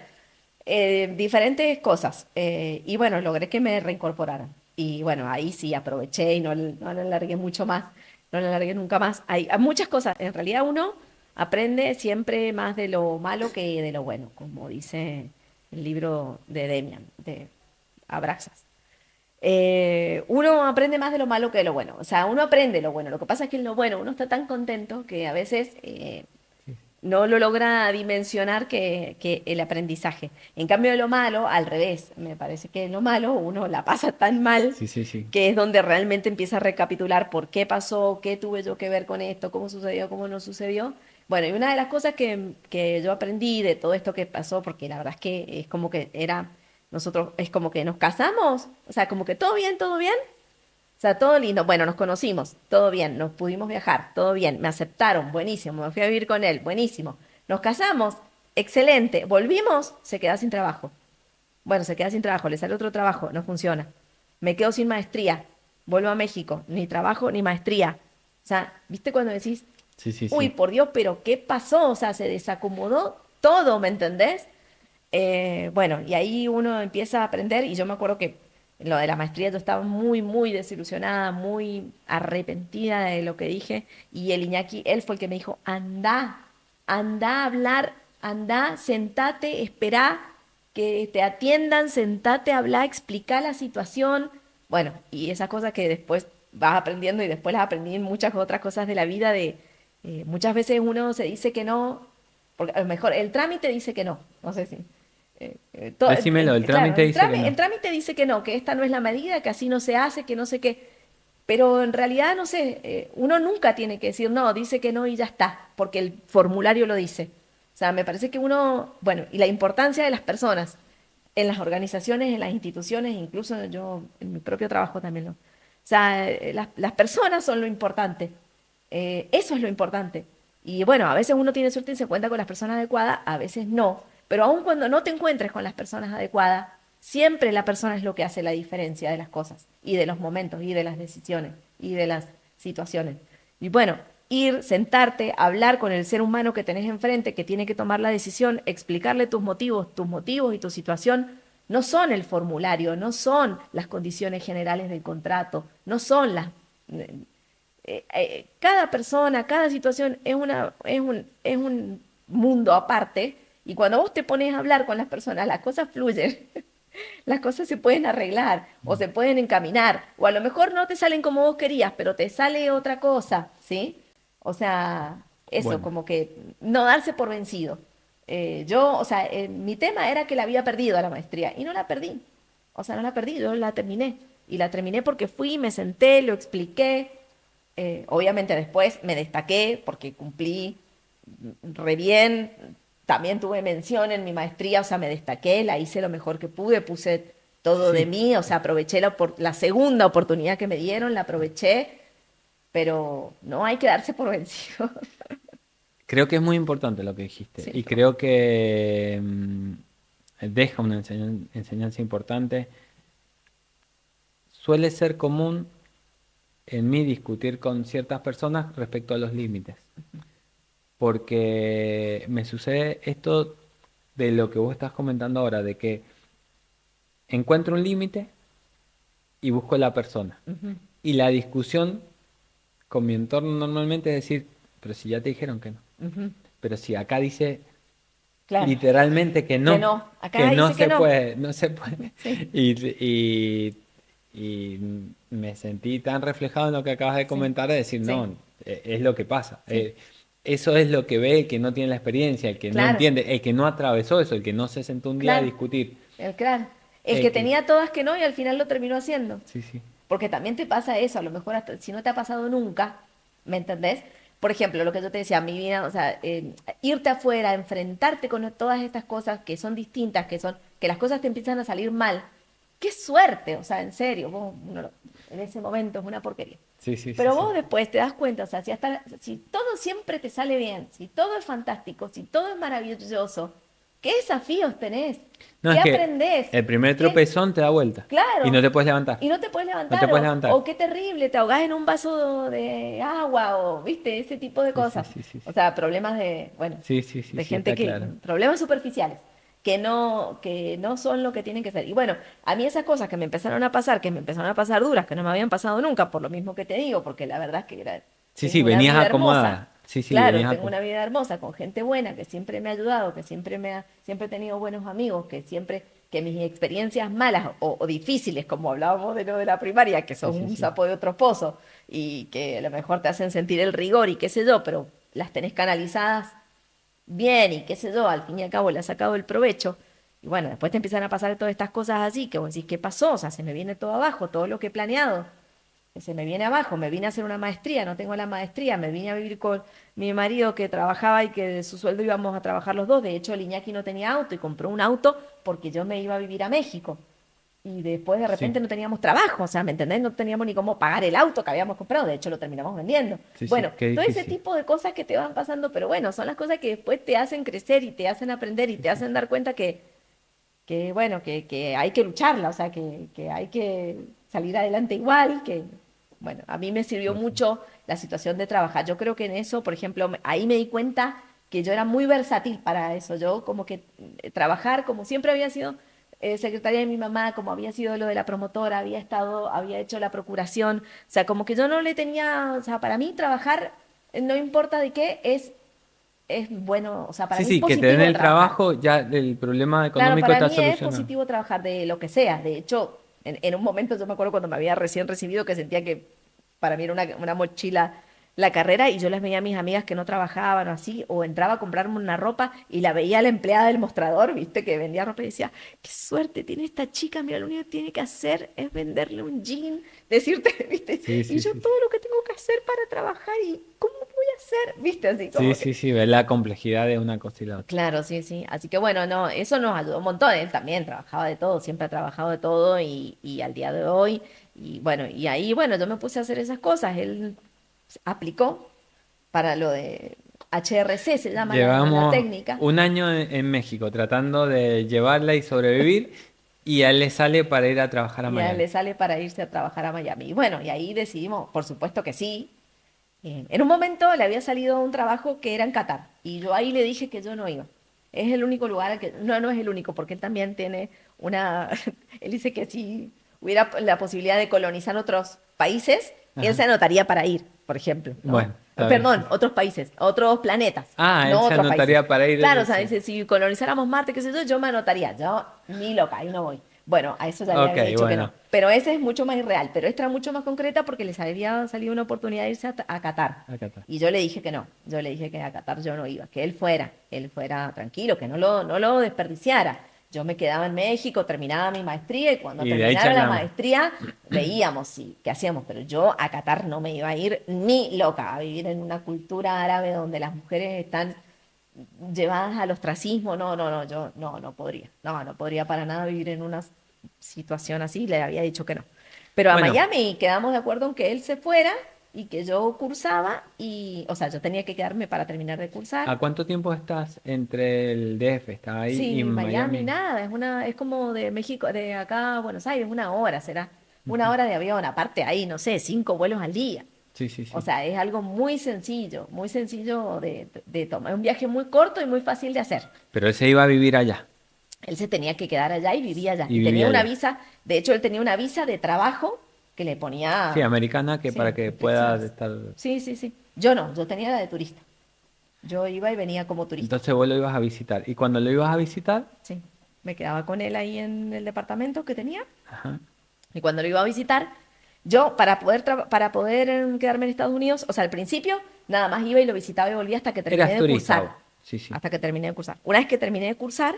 diferentes cosas. Y bueno, logré que me reincorporaran. Y bueno, ahí sí aproveché y no le alargué mucho más, no le alargué nunca más. Hay muchas cosas. En realidad uno aprende siempre más de lo malo que de lo bueno, como dice el libro de Demian, de Abraxas. Uno aprende más de lo malo que de lo bueno. O sea, uno aprende lo bueno. Lo que pasa es que en lo bueno uno está tan contento que a veces no lo logra dimensionar que el aprendizaje. En cambio de lo malo, al revés, me parece que en lo malo uno la pasa tan mal Sí, sí, sí. que es donde realmente empieza a recapitular por qué pasó, qué tuve yo que ver con esto, cómo sucedió, cómo no sucedió. Bueno, y una de las cosas que yo aprendí de todo esto que pasó, porque la verdad es que es como que nosotros es como que nos casamos, o sea, como que todo bien, o sea, todo lindo. Bueno, nos conocimos, todo bien, nos pudimos viajar, todo bien, me aceptaron, buenísimo, me fui a vivir con él, buenísimo. Nos casamos, excelente. Volvimos, se queda sin trabajo. Bueno, se queda sin trabajo, le sale otro trabajo, no funciona. Me quedo sin maestría, vuelvo a México, ni trabajo ni maestría. O sea, ¿viste cuando decís, Sí, sí, uy, sí. por Dios, pero qué pasó? O sea, se desacomodó todo, ¿me entendés? Bueno, y ahí uno empieza a aprender y yo me acuerdo que en lo de la maestría yo estaba muy desilusionada, muy arrepentida de lo que dije y el Iñaki, él fue el que me dijo, anda a hablar, anda, sentate, espera que te atiendan, sentate, habla, explica la situación. Bueno, y esas cosas que después vas aprendiendo y después las aprendí en muchas otras cosas de la vida de muchas veces uno se dice que no, porque a lo mejor el trámite dice que no, no sé si. Decímelo, el Claro, trámite dice que el no. trámite dice que no, que esta no es la medida, que así no se hace, que no sé qué. Pero en realidad, no sé, uno nunca tiene que decir no, dice que no y ya está, porque el formulario lo dice. O sea, me parece que uno, bueno, y la importancia de las personas en las organizaciones, en las instituciones, incluso yo en mi propio trabajo también lo. O sea, las personas son lo importante. Eso es lo importante. Y bueno, a veces uno tiene suerte y se encuentra con las personas adecuadas, a veces no. Pero aun cuando no te encuentres con las personas adecuadas, siempre la persona es lo que hace la diferencia de las cosas y de los momentos y de las decisiones y de las situaciones. Y bueno, ir, sentarte, hablar con el ser humano que tenés enfrente, que tiene que tomar la decisión, explicarle tus motivos y tu situación, no son el formulario, no son las condiciones generales del contrato, no son cada persona, cada situación es un mundo aparte y cuando vos te pones a hablar con las personas, las cosas fluyen, las cosas se pueden arreglar o se pueden encaminar o a lo mejor no te salen como vos querías, pero te sale otra cosa, ¿sí? O sea, eso, Bueno, como que no darse por vencido. O sea, mi tema era que la había perdido a la maestría y no la perdí. O sea, no la perdí, yo la terminé. Y la terminé porque fui, me senté, lo expliqué. Obviamente después me destaqué porque cumplí re bien. También tuve mención en mi maestría, o sea, me destaqué, la hice lo mejor que pude, puse todo de Sí, mí, o sea, aproveché la segunda oportunidad que me dieron, la aproveché, pero no hay que darse por vencido. creo que es muy importante lo que dijiste y ¿Cierto? creo que deja una enseñanza importante. Suele ser común en mí discutir con ciertas personas respecto a los límites, porque me sucede esto de lo que vos estás comentando ahora, de que encuentro un límite y busco la persona. Ujú. Y la discusión con mi entorno normalmente es decir, pero si ya te dijeron que no, Ujú. pero si acá dice Claro, literalmente que no, que acá no dice que se no. puede, no se puede. Sí, Y me sentí tan reflejado en lo que acabas de sí, comentar de decir, sí, no, es lo que pasa. sí, Eso es lo que ve el que no tiene la experiencia, el que no claro, entiende, el que no atravesó eso, el que no se sentó un día a claro, discutir. claro. El que El que, tenía todas que no y al final lo terminó haciendo. sí, sí, Porque también te pasa eso, a lo mejor hasta, si no te ha pasado nunca, ¿me entendés? Por ejemplo, lo que yo te decía, mi vida, o sea, irte afuera, enfrentarte con todas estas cosas que son distintas, que las cosas te empiezan a salir mal. ¡Qué suerte! O sea, en serio, en ese momento es una porquería. sí, sí, sí, Pero sí. vos después te das cuenta, o sea, si todo siempre te sale bien, si todo es fantástico, si todo es maravilloso, ¿qué desafíos tenés? No, ¿Qué es que aprendés? el primer ¿Qué? tropezón te da vuelta y no Claro, te puedes levantar, y no te puedes no te levantar, puedes o levantar. qué terrible, te ahogás en un vaso de agua, o viste, ese tipo de Sí, sí, cosas. sí, sí, O sí. sea, problemas bueno, Sí, sí, sí, de sí, gente está claro. problemas superficiales, que no son lo que tienen que ser. Y bueno, a mí esas cosas que me empezaron a pasar, que me empezaron a pasar duras, que no me habían pasado nunca, por lo mismo que te digo, porque la verdad es que Sí, sí, tengo una venías vida hermosa. acomodada. Sí, sí, Claro, venías tengo acomodada. una vida hermosa con gente buena que siempre me ha ayudado, que siempre he tenido buenos amigos, que mis experiencias malas o difíciles, como hablábamos de lo de la primaria, que Sí, son sí, un sí. sapo de otro pozo y que a lo mejor te hacen sentir el rigor y qué sé yo, pero las tenés canalizadas bien y qué sé yo, al fin y al cabo le has sacado el provecho. Y bueno, después te empiezan a pasar todas estas cosas así, que vos decís, ¿qué pasó? O sea, se me viene todo abajo, todo lo que he planeado se me viene abajo, me vine a hacer una maestría, no tengo la maestría, me vine a vivir con mi marido que trabajaba y que de su sueldo íbamos a trabajar los dos. De hecho, el Iñaki no tenía auto y compró un auto porque yo me iba a vivir a México. Y después de Sí, repente no teníamos trabajo, o sea, ¿me entendés? No teníamos ni cómo pagar el auto que habíamos comprado, de hecho lo terminamos vendiendo. sí, sí, Bueno, qué todo ese difícil. tipo de cosas que te van pasando, pero bueno, son las cosas que después te hacen crecer y te hacen aprender y Sí, te sí, hacen dar cuenta que bueno, que hay que lucharla, o sea, que hay que salir adelante igual, que, bueno, a mí me sirvió sí, sí. mucho la situación de trabajar. Yo creo que en eso, por ejemplo, ahí me di cuenta que yo era muy versátil para eso. Yo como que trabajar, como siempre había sido secretaria de mi mamá, como había sido lo de la promotora, había hecho la procuración, o sea, como que yo no le tenía, o sea, para mí trabajar, no importa de qué, es bueno, o sea, para Sí, mí es sí, que te den positivo el trabajar. trabajo, ya el problema Claro, económico para está mí es solucionado. positivo trabajar de lo que sea. De hecho, en un momento yo me acuerdo cuando me había recién recibido que sentía que para mí era una mochila la carrera y yo les veía a mis amigas que no trabajaban o así, o entraba a comprarme una ropa y la veía a la empleada del mostrador, viste, que vendía ropa y decía, qué suerte tiene esta chica, mira, lo único que tiene que hacer es venderle un jean, decirte, viste, Sí, y sí, yo sí, sí. todo lo que tengo que hacer para trabajar y cómo voy a hacer, viste, así Sí, como sí, que... sí, ver la complejidad de una cosa y la otra. Claro, sí, sí. Así que bueno, no, eso nos ayudó un montón. Él también trabajaba de todo, siempre ha trabajado de todo y al día de hoy. Y bueno, y ahí, bueno, yo me puse a hacer esas cosas. Él aplicó para lo de HRC, se llama la Llevamos técnica, un año en México tratando de llevarla y sobrevivir y a él le sale para ir a trabajar a y a él Miami. le sale para irse a trabajar a Miami. Y bueno, y ahí decidimos, por supuesto que sí. En un momento le había salido un trabajo que era en Qatar y yo ahí le dije que yo no iba. Es el único lugar al que, no, no es el único, porque él también tiene él dice que si hubiera la posibilidad de colonizar otros países, él se Ajá. anotaría para ir, por ejemplo, ¿no? Bueno, está bien, sí, Perdón, sí. otros países, otros planetas, Ah, no él se otros países. anotaría para Claro, ir, o sea, sí. dice, si colonizáramos Marte, qué sé yo me anotaría, yo ni loca, ahí no voy. Bueno, a eso ya le Ok, había dicho que no. bueno. Pero ese es mucho más irreal. Pero esta era mucho más concreta porque les había salido una oportunidad de irse a Qatar. Acá está. Y yo le dije que no. Yo le dije que a Qatar yo no iba, que él fuera tranquilo, que no lo desperdiciara. Yo me quedaba en México, terminaba mi maestría y cuando Y de ahí terminara la charlamos. maestría veíamos qué hacíamos. Pero yo a Qatar no me iba a ir ni loca a vivir en una cultura árabe donde las mujeres están llevadas al ostracismo, yo no podría, no podría para nada vivir en una situación así, le había dicho que no. Pero a Bueno, Miami quedamos de acuerdo en que él se fuera y que yo cursaba y, o sea, yo tenía que quedarme para terminar de cursar. ¿a cuánto tiempo estás entre el DF? ¿Estás ahí y Sí, Miami Miami? nada, es como de México, de acá a Buenos Aires, una hora será, una hora de avión, aparte ahí, no sé, 5 vuelos al día. Sí, sí, O sí. sea, es algo muy sencillo de tomar. Es un viaje muy corto y muy fácil de hacer. Pero él se iba a vivir allá Él se tenía que quedar allá y vivía allá. y Y tenía vivía una allá. visa, de hecho, él tenía una visa de trabajo que le Sí, ponía, americana, que para sí, que pueda restricciones. estar. Sí, sí, sí. Yo no, yo tenía la de turista. Yo iba y venía como turista. Entonces vos lo ibas a visitar. Y cuando lo ibas a visitar, Sí. Me quedaba con él ahí en el departamento que tenía. ajá, Y cuando lo iba a visitar, yo para poder quedarme en Estados Unidos, o sea, al principio nada más iba y lo visitaba y volvía hasta que terminé eras de turista vos. cursar. Sí, sí. Hasta que terminé de cursar. Una vez que terminé de cursar,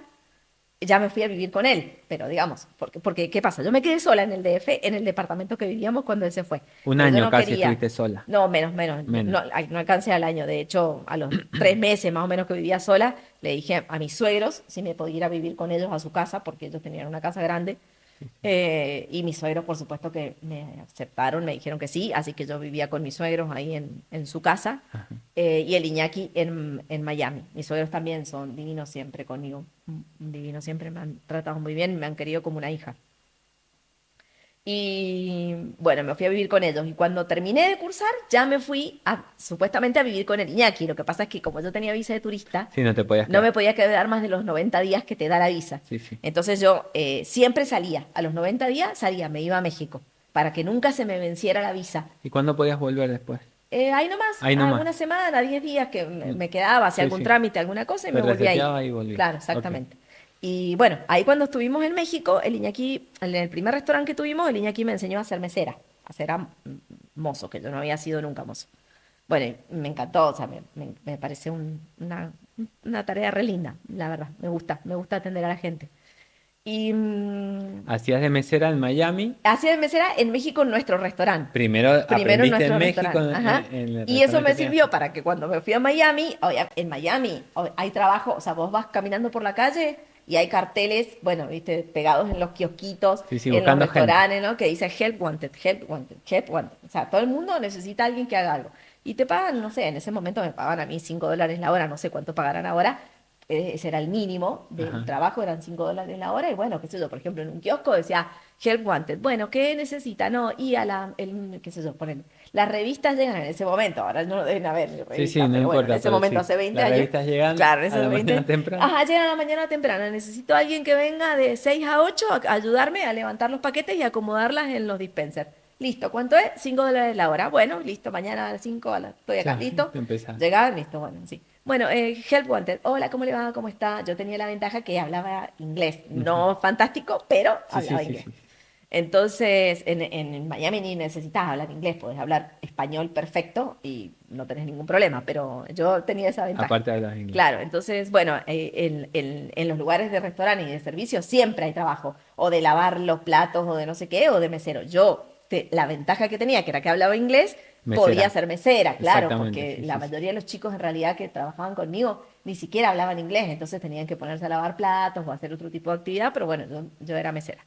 ya me fui a vivir con él, pero digamos, porque ¿qué pasa? Yo me quedé sola en el DF, en el departamento que vivíamos cuando él se fue, Un pero yo año no casi quería, estuviste sola. no, menos, Menos. no alcancé al año, de hecho, a los 3 meses más o menos que vivía sola, le dije a mis suegros si me podía ir a vivir con ellos a su casa, porque ellos tenían una casa grande, y mis suegros, por supuesto, que me aceptaron, me dijeron que sí, así que yo vivía con mis suegros ahí en su casa Ajá. y el Iñaki en Miami. Mis suegros también son divinos siempre conmigo, divinos siempre, me han tratado muy bien, me han querido como una hija. Y bueno, me fui a vivir con ellos. Y cuando terminé de cursar, ya me fui supuestamente a vivir con el Iñaki. Lo que pasa es que como yo tenía visa de turista, Sí, no te podías no me quedar. podía quedar más de los 90 días que te da la visa. Sí, sí. Entonces yo siempre salía, a los 90 días salía, me iba a México, para que nunca se me venciera la visa. ¿Y cuándo podías volver después? Ahí nomás, Ahí nomás. alguna semana, 10 días que me quedaba, hacía Sí, algún sí. trámite, alguna cosa y Te me volví a ir. reseteaba y volvías. Claro, Ok. exactamente. Y bueno, ahí cuando estuvimos en México, el Iñaki, en el primer restaurante que tuvimos, el Iñaki me enseñó a ser mesera, a ser mozo, que yo no había sido nunca mozo. Bueno, y me encantó, o sea, me parece una tarea re linda, la verdad, me gusta atender a la gente. Y Hacías de mesera en Miami. hacía de mesera en México en nuestro restaurante. Primero Primero en aprendiste en nuestro México restaurante. Ajá. en el Y eso restaurante me que tenías. sirvió para que cuando me fui a Miami, en Miami hay trabajo, o sea, vos vas caminando por la calle y hay carteles, bueno, viste, pegados en los kiosquitos, Sí, sí, en los buscando gente. restaurantes, ¿no? Que dice help wanted, help wanted, help wanted. O sea, todo el mundo necesita a alguien que haga algo. Y te pagan, no sé, en ese momento me pagaban a mí $5 la hora, no sé cuánto pagarán ahora. Ese era el mínimo del Ajá. trabajo, eran $5 la hora. Y bueno, qué sé yo, por ejemplo, en un kiosco decía help wanted. Bueno, ¿qué necesita? No, y qué sé yo, ponen. Las revistas llegan en ese momento, ahora no deben haber ni Sí, sí, revistas, no pero bueno, en importa, ese pero momento, sí. hace 20 Las años, revistas llegan claro, en a esos la 20, mañana temprano. ajá, llegan a la mañana temprana, necesito a alguien que venga de 6 a 8 a ayudarme a levantar los paquetes y acomodarlas en los dispensers. Listo, ¿cuánto es? $5 la hora. Bueno, listo, mañana a las 5 estoy acá, Ya, listo. te empezás. Llegaban, listo, bueno, sí. Bueno, help wanted. Hola, ¿cómo le va? ¿Cómo está? Yo tenía la ventaja que hablaba inglés. Ujú. No fantástico, pero Sí, sí, hablaba sí, inglés. sí. Entonces, en Miami ni necesitas hablar inglés, puedes hablar español perfecto y no tenés ningún problema, pero yo tenía esa ventaja. Aparte hablas inglés. Claro, entonces, bueno, en los lugares de restaurante y de servicio siempre hay trabajo, o de lavar los platos, o de no sé qué, o de mesero. La ventaja que tenía, que era que hablaba inglés, podía Mesera. ser mesera, claro, Exactamente, porque sí, la sí, sí. mayoría de los chicos en realidad que trabajaban conmigo ni siquiera hablaban inglés, entonces tenían que ponerse a lavar platos o hacer otro tipo de actividad, pero bueno, yo era mesera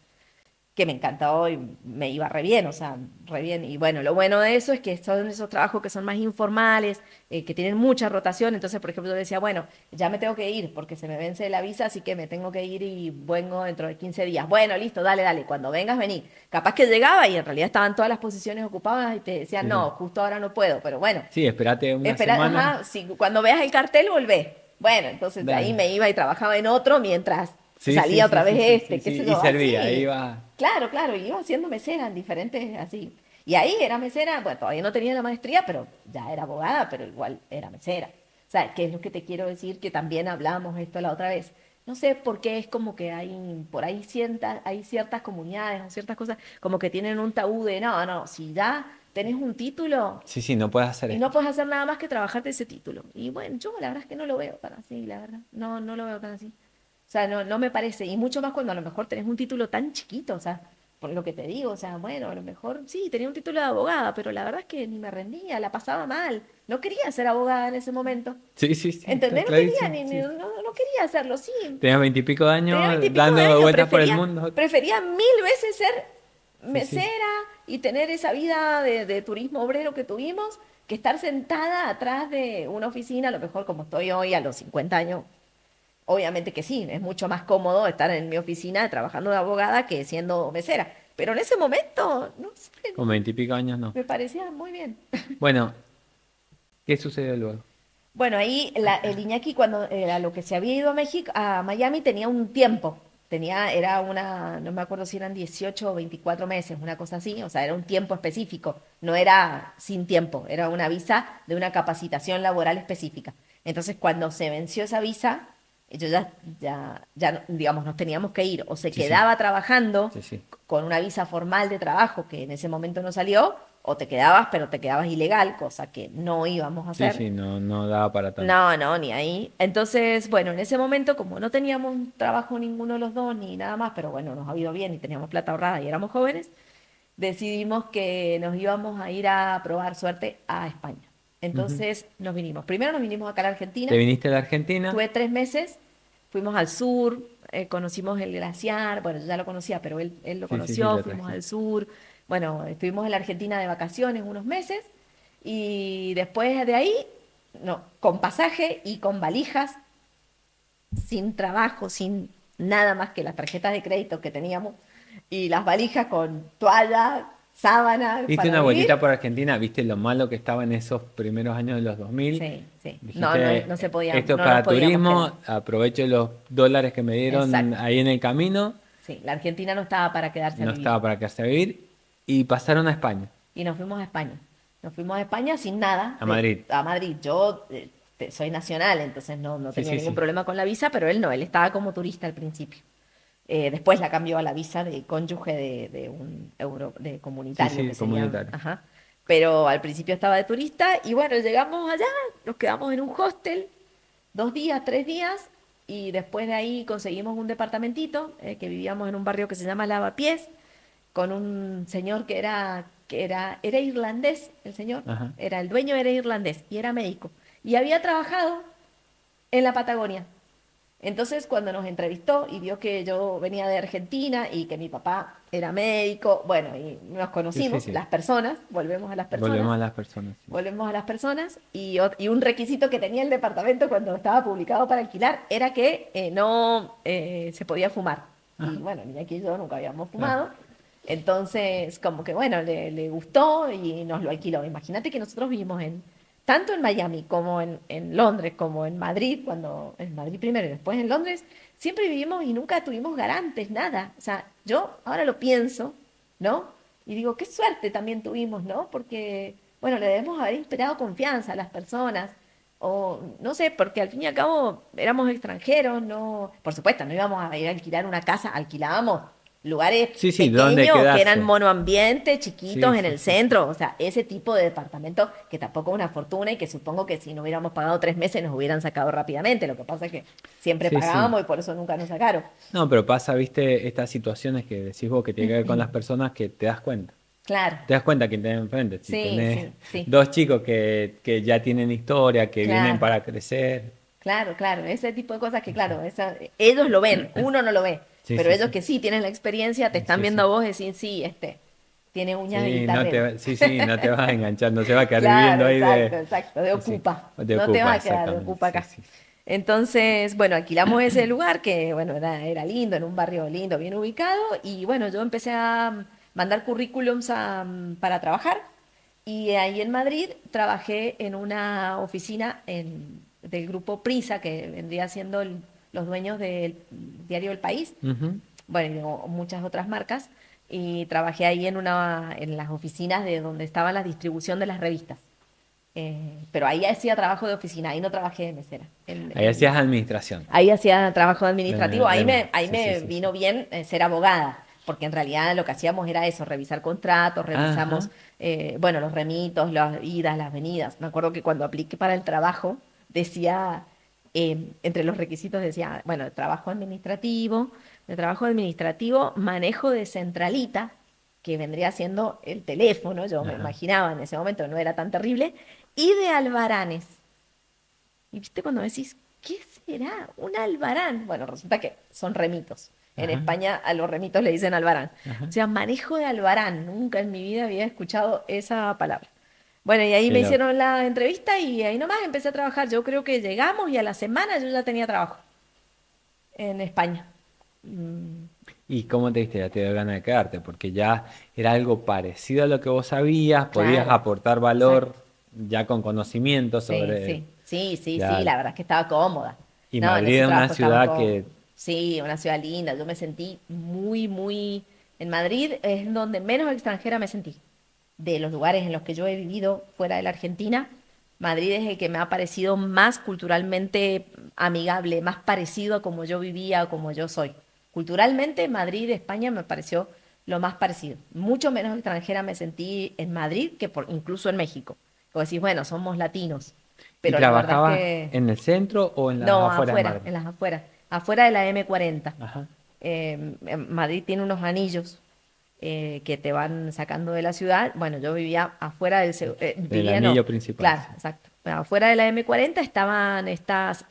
que me encantó y me iba re bien, o sea, re bien. Y bueno, lo bueno de eso es que son esos trabajos que son más informales, que tienen mucha rotación. Entonces, por ejemplo, yo decía, bueno, ya me tengo que ir porque se me vence la visa, así que me tengo que ir y vengo dentro de 15 días. Bueno, listo, dale, dale, cuando vengas, vení. Capaz que llegaba y en realidad estaban todas las posiciones ocupadas y te decían, Sí, sí. no, justo ahora no puedo, pero bueno, Sí, espérate una espera, semana. ajá, si, cuando veas el cartel, volvé. Bueno, entonces de ahí Dale. me iba y trabajaba en otro mientras Sí, sí, salía sí, otra vez sí, sí, sí, qué sí. sé Y yo, servía, así. iba. Claro, claro, y iba haciendo mesera en diferentes, así. Y ahí era mesera, bueno, todavía no tenía la maestría, pero ya era abogada, pero igual era mesera. O sea, ¿qué es lo que te quiero decir? Que también hablamos esto la otra vez. no sé por qué es como que hay por ahí hay ciertas comunidades o ciertas cosas como que tienen un tabú de, no, no, si ya tenés un título Sí, sí, no puedes hacer y no esto. puedes hacer nada más que trabajarte ese título. Y bueno, yo la verdad es que no lo veo tan así, la verdad. No, no lo veo tan así. O sea, no, no me parece. Y mucho más cuando a lo mejor tenés un título tan chiquito, o sea, por lo que te digo, o sea, bueno, a lo mejor sí, tenía un título de abogada, pero la verdad es que ni me rendía, la pasaba mal. No quería ser abogada en ese momento. Sí, sí, sí, está ¿Entendés? No quería, clarísimo. no, Sí. no quería hacerlo, sí. Tenías 20 y pico de Tenía años 20 y pico de dando años, vueltas por el mundo. prefería mil veces ser Sí, sí. mesera y tener esa vida de turismo obrero que tuvimos, que estar sentada atrás de una oficina, a lo mejor como estoy hoy a los 50 años. Obviamente que sí, es mucho más cómodo estar en mi oficina trabajando de abogada que siendo mesera. Pero en ese momento, no sé, Con 20 y pico años no. me parecía muy bien. Bueno, ¿qué sucedió luego? Bueno, ahí el Iñaki cuando era lo que se había ido a México, a Miami tenía un tiempo. Era una, no me acuerdo si eran 18 o 24 meses, una cosa así, o sea, era un tiempo específico, no era sin tiempo, era una visa de una capacitación laboral específica. Entonces, cuando se venció esa visa, ellos ya, digamos, nos teníamos que ir, o se Sí, sí, quedaba trabajando sí, sí. con una visa formal de trabajo que en ese momento no salió, o te quedabas, pero te quedabas ilegal, cosa que no íbamos a Sí, hacer. sí, no, no daba para tanto. No, no, ni ahí. Entonces, bueno, en ese momento, como no teníamos trabajo ninguno de los dos ni nada más, pero bueno, nos ha ido bien y teníamos plata ahorrada y éramos jóvenes, decidimos que nos íbamos a ir a probar suerte a España. Ujú. Entonces nos vinimos. Primero nos vinimos acá a la Argentina. ¿Te viniste a la Argentina? Tuve 3 meses, fuimos al sur, conocimos el glaciar, bueno, yo ya lo conocía, pero él lo Sí, sí, sí, conoció, lo fuimos trajiste. al sur, bueno, estuvimos en la Argentina de vacaciones unos meses y después de ahí, no, con pasaje y con valijas, sin trabajo, sin nada más que las tarjetas de crédito que teníamos y las valijas con toalla, sábana Diste para una vivir. vueltita por Argentina, viste lo malo que estaba en esos primeros años de los 2000. Sí, sí. No, no, Dijiste, no se podía, esto es no nos para podíamos quedar. turismo, aprovecho los dólares que me dieron Exacto. ahí en el camino, Sí, la Argentina no estaba para quedarse a no vivir. estaba para quedarse a vivir, y pasaron a España, Y nos fuimos a España. Nos fuimos a España sin nada, a Madrid. a Madrid. Yo soy nacional, entonces no, no Sí, tenía sí, ningún sí. problema con la visa, pero él no, él estaba como turista al principio. Después la cambió a la visa de cónyuge de un de Sí, comunitario, que sí, sería, comunitario. ajá. Pero al principio estaba de turista y bueno, llegamos allá, nos quedamos en un hostel 2 días, 3 días, y después de ahí conseguimos un departamentito que vivíamos en un barrio que se llama Lavapiés, con un señor era irlandés, el señor, Ajá. era el dueño, era irlandés y era médico. Y había trabajado en la Patagonia. Entonces, cuando nos entrevistó y vio que yo venía de Argentina y que mi papá era médico, bueno, y nos Sí, sí, conocimos, sí. las personas, volvemos a las personas, Volvemos a las personas. Sí. volvemos a las personas, y un requisito que tenía el departamento cuando estaba publicado para alquilar era que no se podía fumar. Y Ajá, bueno, ni aquí y yo nunca habíamos claro. fumado. Entonces, como que bueno, le gustó y nos lo alquiló. Imagínate que nosotros vivimos tanto en Miami como en Londres, como en Madrid, cuando en Madrid primero y después en Londres, siempre vivimos y nunca tuvimos garantes, nada. O sea, yo ahora lo pienso, ¿no? Y digo, qué suerte también tuvimos, ¿no? Porque, bueno, le debemos haber inspirado confianza a las personas. O no sé, porque al fin y al cabo éramos extranjeros, no, por supuesto, no íbamos a ir a alquilar una casa, alquilábamos lugares Sí, sí, ¿dónde pequeños que eran quedarse? monoambiente, Sí, chiquitos en sí, el sí, sí. centro, o sea, ese tipo de departamento que tampoco es una fortuna y que supongo que si no hubiéramos pagado 3 meses nos hubieran sacado rápidamente. Lo que pasa es que siempre Sí, sí. pagábamos y por eso nunca nos sacaron. No, pero pasa, viste, estas situaciones que decís vos que tiene que ver con las personas que te das cuenta. Claro, Te das cuenta quién tenés enfrente. Si sí, tenés sí, sí, dos chicos que ya tienen historia, que vienen claro. para crecer. Claro, claro, ese tipo de cosas que, claro, ellos lo ven, uno no lo ve, Sí, pero sí, ellos sí. que sí tienen la experiencia, te están Sí, viendo a sí. vos y decir, sí, tiene uñas de Sí, no guitarrero. sí, sí, no te vas a enganchar, no se va a quedar Claro, viviendo ahí exacto, de. exacto, de Sí, sí. ocupa, O te no te ocupa, vas a quedar de exactamente. ocupa Sí, acá. sí. Entonces, bueno, alquilamos ese lugar que, bueno, era lindo, en un barrio lindo, bien ubicado, y bueno, yo empecé a mandar currículums para trabajar, y ahí en Madrid trabajé en una oficina del grupo Prisa, que vendría siendo los dueños del diario El País, Ujú. bueno, y muchas otras marcas, y trabajé ahí en las oficinas de donde estaba la distribución de las revistas. Pero ahí hacía trabajo de oficina, ahí no trabajé de mesera. Ahí hacías administración. Ahí hacía trabajo administrativo, ahí Sí, sí, me sí, vino sí. bien ser abogada, porque en realidad lo que hacíamos era eso, revisar contratos, revisamos, Ajá. bueno, los remitos, las idas, las venidas. Me acuerdo que cuando apliqué para el trabajo, decía, entre los requisitos decía, bueno, de trabajo administrativo, manejo de centralita, que vendría siendo el teléfono, yo me Ajá. imaginaba en ese momento, no era tan terrible, y de albaranes. Y viste cuando decís, ¿qué será? Un albarán. Bueno, resulta que son remitos. En Ajá. España a los remitos le dicen albarán. O Ajá. sea, manejo de albarán. Nunca en mi vida había escuchado esa palabra. Bueno, y ahí Qué me loco. hicieron la entrevista y ahí nomás empecé a trabajar. Yo creo que llegamos y a la semana yo ya tenía trabajo en España. Mm, ¿Y cómo te diste? Ya te dio ganas de quedarte, porque ya era algo parecido a lo que vos sabías, podías claro, aportar valor exacto. ya con conocimiento Sí, sobre... sí, sí, sí, sí, Claro. la verdad es que estaba cómoda. Y No, en Madrid ese era una trabajo estaba ciudad cómoda. que... Sí, una ciudad linda. Yo me sentí muy, muy... En Madrid es donde menos extranjera me sentí. De los lugares en los que yo he vivido fuera de la Argentina, Madrid es el que me ha parecido más culturalmente amigable, más parecido a como yo vivía, a como yo soy. Culturalmente, Madrid, España, me pareció lo más parecido. Mucho menos extranjera me sentí en Madrid que incluso en México. Como decís, bueno, somos latinos, ¿Y pero la verdad es trabajabas que en el centro o en las no, afueras de afuera, Madrid? en las afueras, afuera de la M40. Ajá. Madrid tiene unos anillos que te van sacando de la ciudad. Bueno, yo vivía afuera Del vivía no, anillo principal, claro, sí. exacto. Afuera de la M40 estaban estas,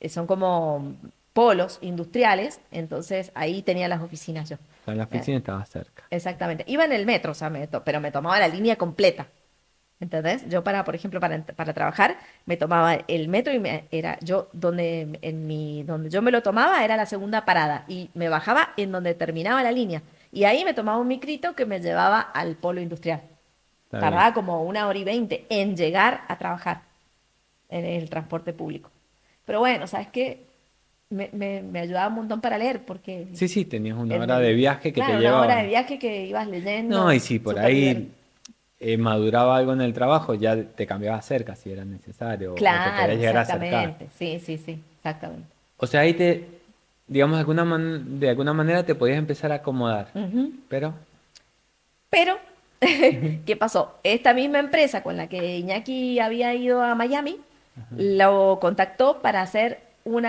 son como polos industriales, entonces ahí tenía las oficinas yo. O sea, la Eh, oficina estaba cerca. Exactamente. Iba en el metro, o sea, pero me tomaba la línea completa. ¿Entendés? Yo por ejemplo, para trabajar, me tomaba el metro y era yo donde yo me lo tomaba era la segunda parada y me bajaba en donde terminaba la línea. Y ahí me tomaba un micrito que me llevaba al polo industrial. Está bien. Tardaba como 1 hora y 20 en llegar a trabajar en el transporte público. Pero bueno, ¿sabes qué? Me ayudaba un montón para leer porque Sí, sí, tenías una en hora de el, viaje que te claro, 1 hora de llevaba. viaje que ibas No, y leyendo, si por súper divertido. ahí maduraba algo en el trabajo, ya te cambiabas cerca si era necesario o te Claro, podías llegar a acercar. exactamente. Sí, sí, sí, exactamente. O sea, ahí te, digamos, de alguna manera te podías empezar a acomodar. Ujú. Pero, Pero, ¿qué pasó? Esta misma empresa con la que Iñaki había ido a Miami, lo contactó para hacer un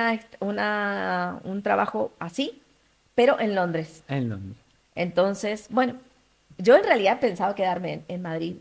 trabajo así, pero en Londres. en Londres. Entonces, bueno, yo en realidad pensaba quedarme en Madrid.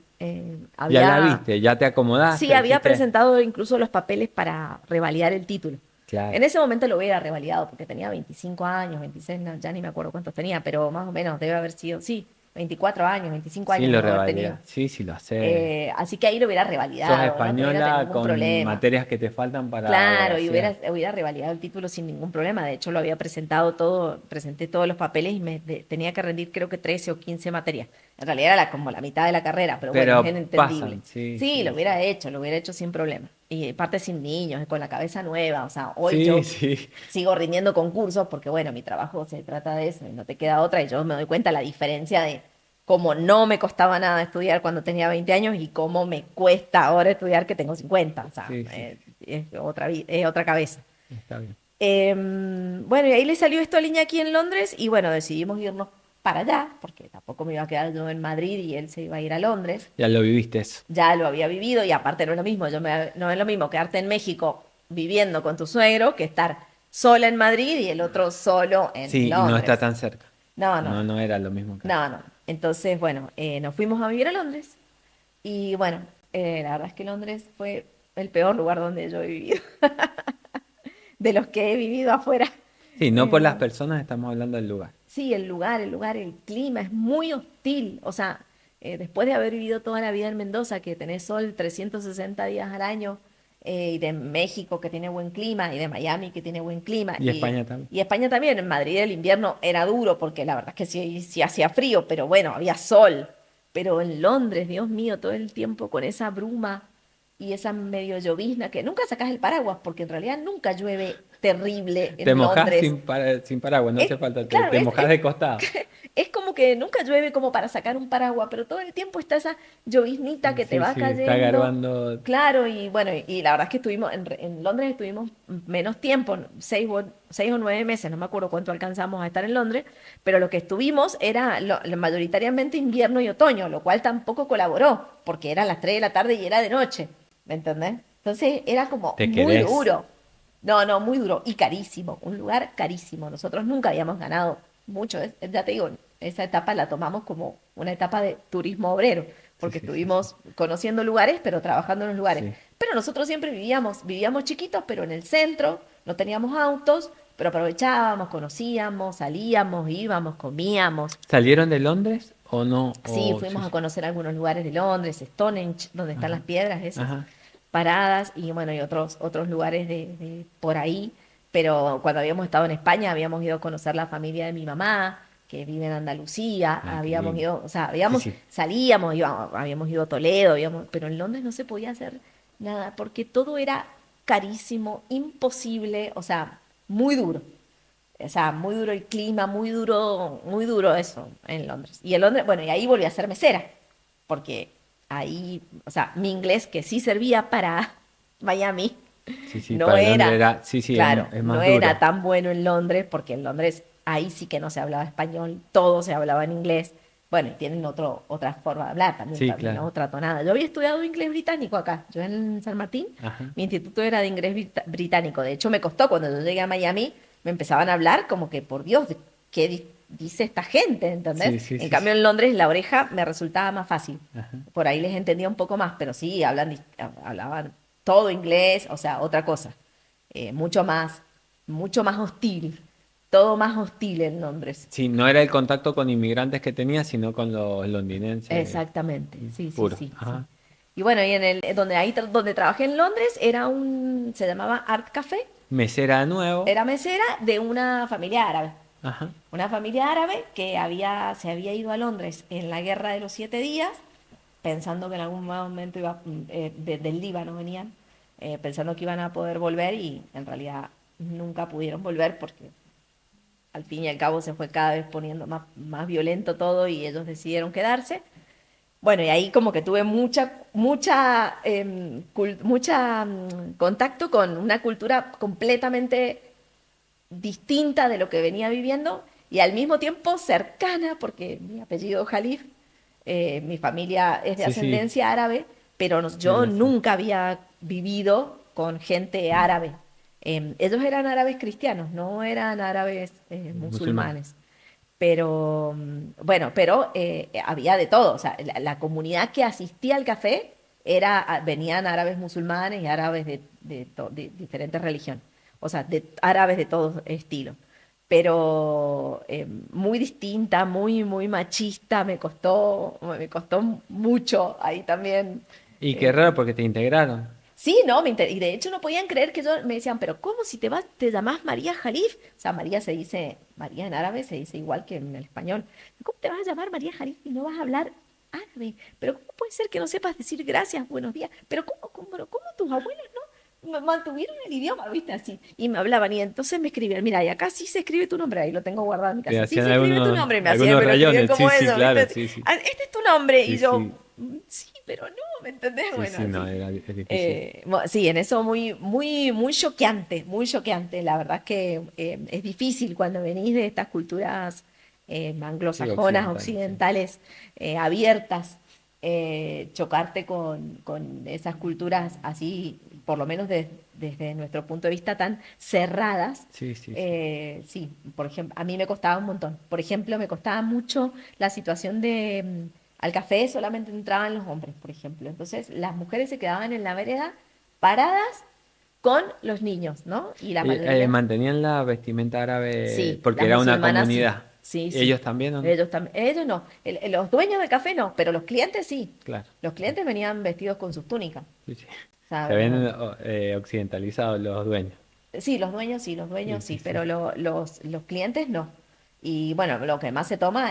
Ya la viste, ya te Sí, acomodaste, había dijiste, presentado incluso los papeles para revalidar el título. claro. En ese momento lo hubiera revalidado porque tenía 25 años, 26, ya ni me acuerdo cuántos tenía, pero más o menos debe haber sido, sí, 24 años, 25 Sí, años lo debo haber tenido. revalida. Sí, sí, lo haces. Así que ahí lo hubiera Sos revalidado, no tuviera española ningún con problema. materias que te faltan para Claro, y abogacía. hubiera revalidado el título sin ningún problema. De hecho, lo había presentado todo, presenté todos los papeles y tenía que rendir creo que 13 o 15 materias. En realidad era como la mitad de la carrera, pero bueno, es Pero entendible. pasan, sí, Sí, sí, sí. lo hubiera hecho sin problema. Y aparte sin niños, con la cabeza nueva. O sea, hoy Sí, yo sí. sigo rindiendo concursos porque, bueno, mi trabajo se trata de eso y no te queda otra. Y yo me doy cuenta la diferencia de cómo no me costaba nada estudiar cuando tenía 20 años y cómo me cuesta ahora estudiar que tengo 50. O sea, Sí, sí. es es otra cabeza. Está bien. Bueno, y ahí le salió esto a Liña aquí en Londres y bueno, decidimos irnos para allá, porque tampoco me iba a quedar yo en Madrid y él se iba a ir a Londres. Ya lo viviste eso. Ya lo había vivido y aparte no es lo mismo, no es lo mismo quedarte en México viviendo con tu suegro que estar sola en Madrid y el otro solo en Sí, y no está Londres. tan cerca. No, no, No, no era lo mismo acá. no, no. Entonces, bueno, nos fuimos a vivir a Londres y bueno, la verdad es que Londres fue el peor lugar donde yo he vivido, de los que he vivido afuera. Sí, no por las Eh, personas, estamos hablando del lugar. Sí, el clima es muy hostil. O sea, después de haber vivido toda la vida en Mendoza, que tenés sol 360 días al año, y de México, que tiene buen clima, y de Miami, que tiene buen clima, Y España también. y España también. En Madrid el invierno era duro, porque la verdad es que sí, sí hacía frío, pero bueno, había sol. Pero en Londres, Dios mío, todo el tiempo con esa bruma y esa medio llovizna, que nunca sacás el paraguas, porque en realidad nunca llueve terrible Te en mojás Londres. sin paraguas, no Es, hace falta, claro, te mojás de costado. es como como que nunca llueve como para sacar un paraguas, pero todo el tiempo está esa lloviznita que te Sí, va sí, está cayendo. garbando. Claro, y bueno, y la verdad es que estuvimos en Londres estuvimos menos tiempo, 6 o 9 meses, no me acuerdo cuánto alcanzamos a estar en Londres, pero lo que estuvimos era mayoritariamente invierno y otoño, lo cual tampoco colaboró, porque eran las 3 de la tarde y era de noche, ¿me entendés? Entonces era como Te muy querés. duro. No, no, muy duro y carísimo, un lugar carísimo. Nosotros nunca habíamos ganado mucho, ya te digo, esa etapa la tomamos como una etapa de turismo obrero, Sí, porque sí, sí, sí. estuvimos conociendo lugares, pero trabajando en los lugares. Sí. Pero nosotros siempre vivíamos chiquitos, pero en el centro, no teníamos autos, pero aprovechábamos, conocíamos, salíamos, íbamos, comíamos. ¿Salieron de Londres o no? Sí, Sí, fuimos a sí. conocer algunos lugares de Londres, Stonehenge, donde están las Ajá. piedras esas Ajá. paradas, y bueno, y otros lugares de por ahí. Pero cuando habíamos estado en España, habíamos ido a conocer la familia de mi mamá, que vive en Andalucía, Ah, qué habíamos lindo. ido, o sea, Sí, sí. habíamos ido a Toledo, pero en Londres no se podía hacer nada, porque todo era carísimo, imposible, o sea, muy duro. O sea, muy duro el clima, muy duro eso en Londres. Y en Londres, bueno, y ahí volví a ser mesera, porque ahí, o sea, mi inglés que sí servía para Miami, Sí, sí, no para Londres era, era. Sí, sí, claro, es no más era duro. tan bueno en Londres, porque en Londres ahí sí que no se hablaba español, todo se hablaba en inglés. Bueno, y tienen otra forma de hablar también, Sí, también, claro. ¿no? Otra tonada. Yo había estudiado inglés británico acá, yo en San Martín, Ajá. mi instituto era de inglés británico. De hecho, me costó cuando yo llegué a Miami, me empezaban a hablar como que, por Dios, ¿qué dice esta gente? ¿Entendés? Sí, sí, En sí, sí. cambio, en Londres la oreja me resultaba más fácil. Ajá. Por ahí les entendía un poco más, pero sí, hablaban todo inglés, o sea, otra cosa. Mucho más hostil. Todo más hostil en Londres. Sí, no era el contacto con inmigrantes que tenía, sino con los londinenses Exactamente, sí, sí, puros. sí, sí. Ajá. Y bueno, y donde trabajé en Londres se llamaba Art Café, Mesera de nuevo. era mesera de una familia árabe. Ajá. Una familia árabe que se había ido a Londres en la Guerra de los 7 Días, pensando que en algún momento del Líbano venían, pensando que iban a poder volver y en realidad nunca pudieron volver porque al fin y al cabo se fue cada vez poniendo más violento todo y ellos decidieron quedarse. Bueno, y ahí como que tuve mucha contacto con una cultura completamente distinta de lo que venía viviendo y al mismo tiempo cercana, porque mi apellido Jalif, mi familia es de Sí, sí. ascendencia árabe, pero yo Mira, sí. nunca había vivido con gente árabe. Ellos eran árabes cristianos, no eran árabes Musulmán. musulmanes. Pero bueno, pero había de todo. O sea, la comunidad que asistía al café venían árabes musulmanes y árabes de diferentes religiones. O sea, árabes de todo estilo. Pero muy distinta, muy machista, me costó mucho ahí también. Y qué eh, raro porque te integraron. Sí, no, y de hecho no podían creer que me decían, pero ¿cómo si te llamás María Jalif? O sea, María en árabe se dice igual que en el español. ¿Cómo te vas a llamar María Jalif y no vas a hablar árabe? Pero ¿cómo puede ser que no sepas decir gracias, buenos días? Pero ¿cómo tus abuelos no mantuvieron el idioma, viste, así? Y me hablaban y entonces me escribían, mira, y acá sí se escribe tu nombre, ahí lo tengo guardado en mi Te casa. Sí hacían se escribe tu nombre, algunos me lo escribían rayones. como Sí, sí, eso, viste, claro. así, Sí, sí. "Ah, este es tu nombre", y Sí, yo, sí. Sí, pero no, ¿me entendés? Sí, Bueno, sí, no, así. es difícil. Sí, en eso muy choqueante, muy choqueante. La verdad es que es difícil cuando venís de estas culturas Sí, anglosajonas, occidental, sí. occidentales, abiertas, chocarte con esas culturas así, por lo menos desde nuestro punto de vista, tan cerradas. Sí, sí, sí. Sí, por ejemplo, a mí me costaba un montón. Por ejemplo, me costaba mucho la situación al café solamente entraban los hombres, por ejemplo. Entonces, las mujeres se quedaban en la vereda paradas con los niños, ¿no? Y la mayoría, Mantenían la vestimenta árabe sí, porque las era una musulmanas sí, comunidad. sí, sí. ¿Ellos también o no? Ellos también, ellos no. Los dueños del café no, pero los clientes sí. Claro. Los clientes venían vestidos con sus túnicas. Sí, sí. O sea, Se habían occidentalizado los dueños. sí, los Sí, dueños sí, sí, sí. pero los clientes no. Y bueno, lo que más se toma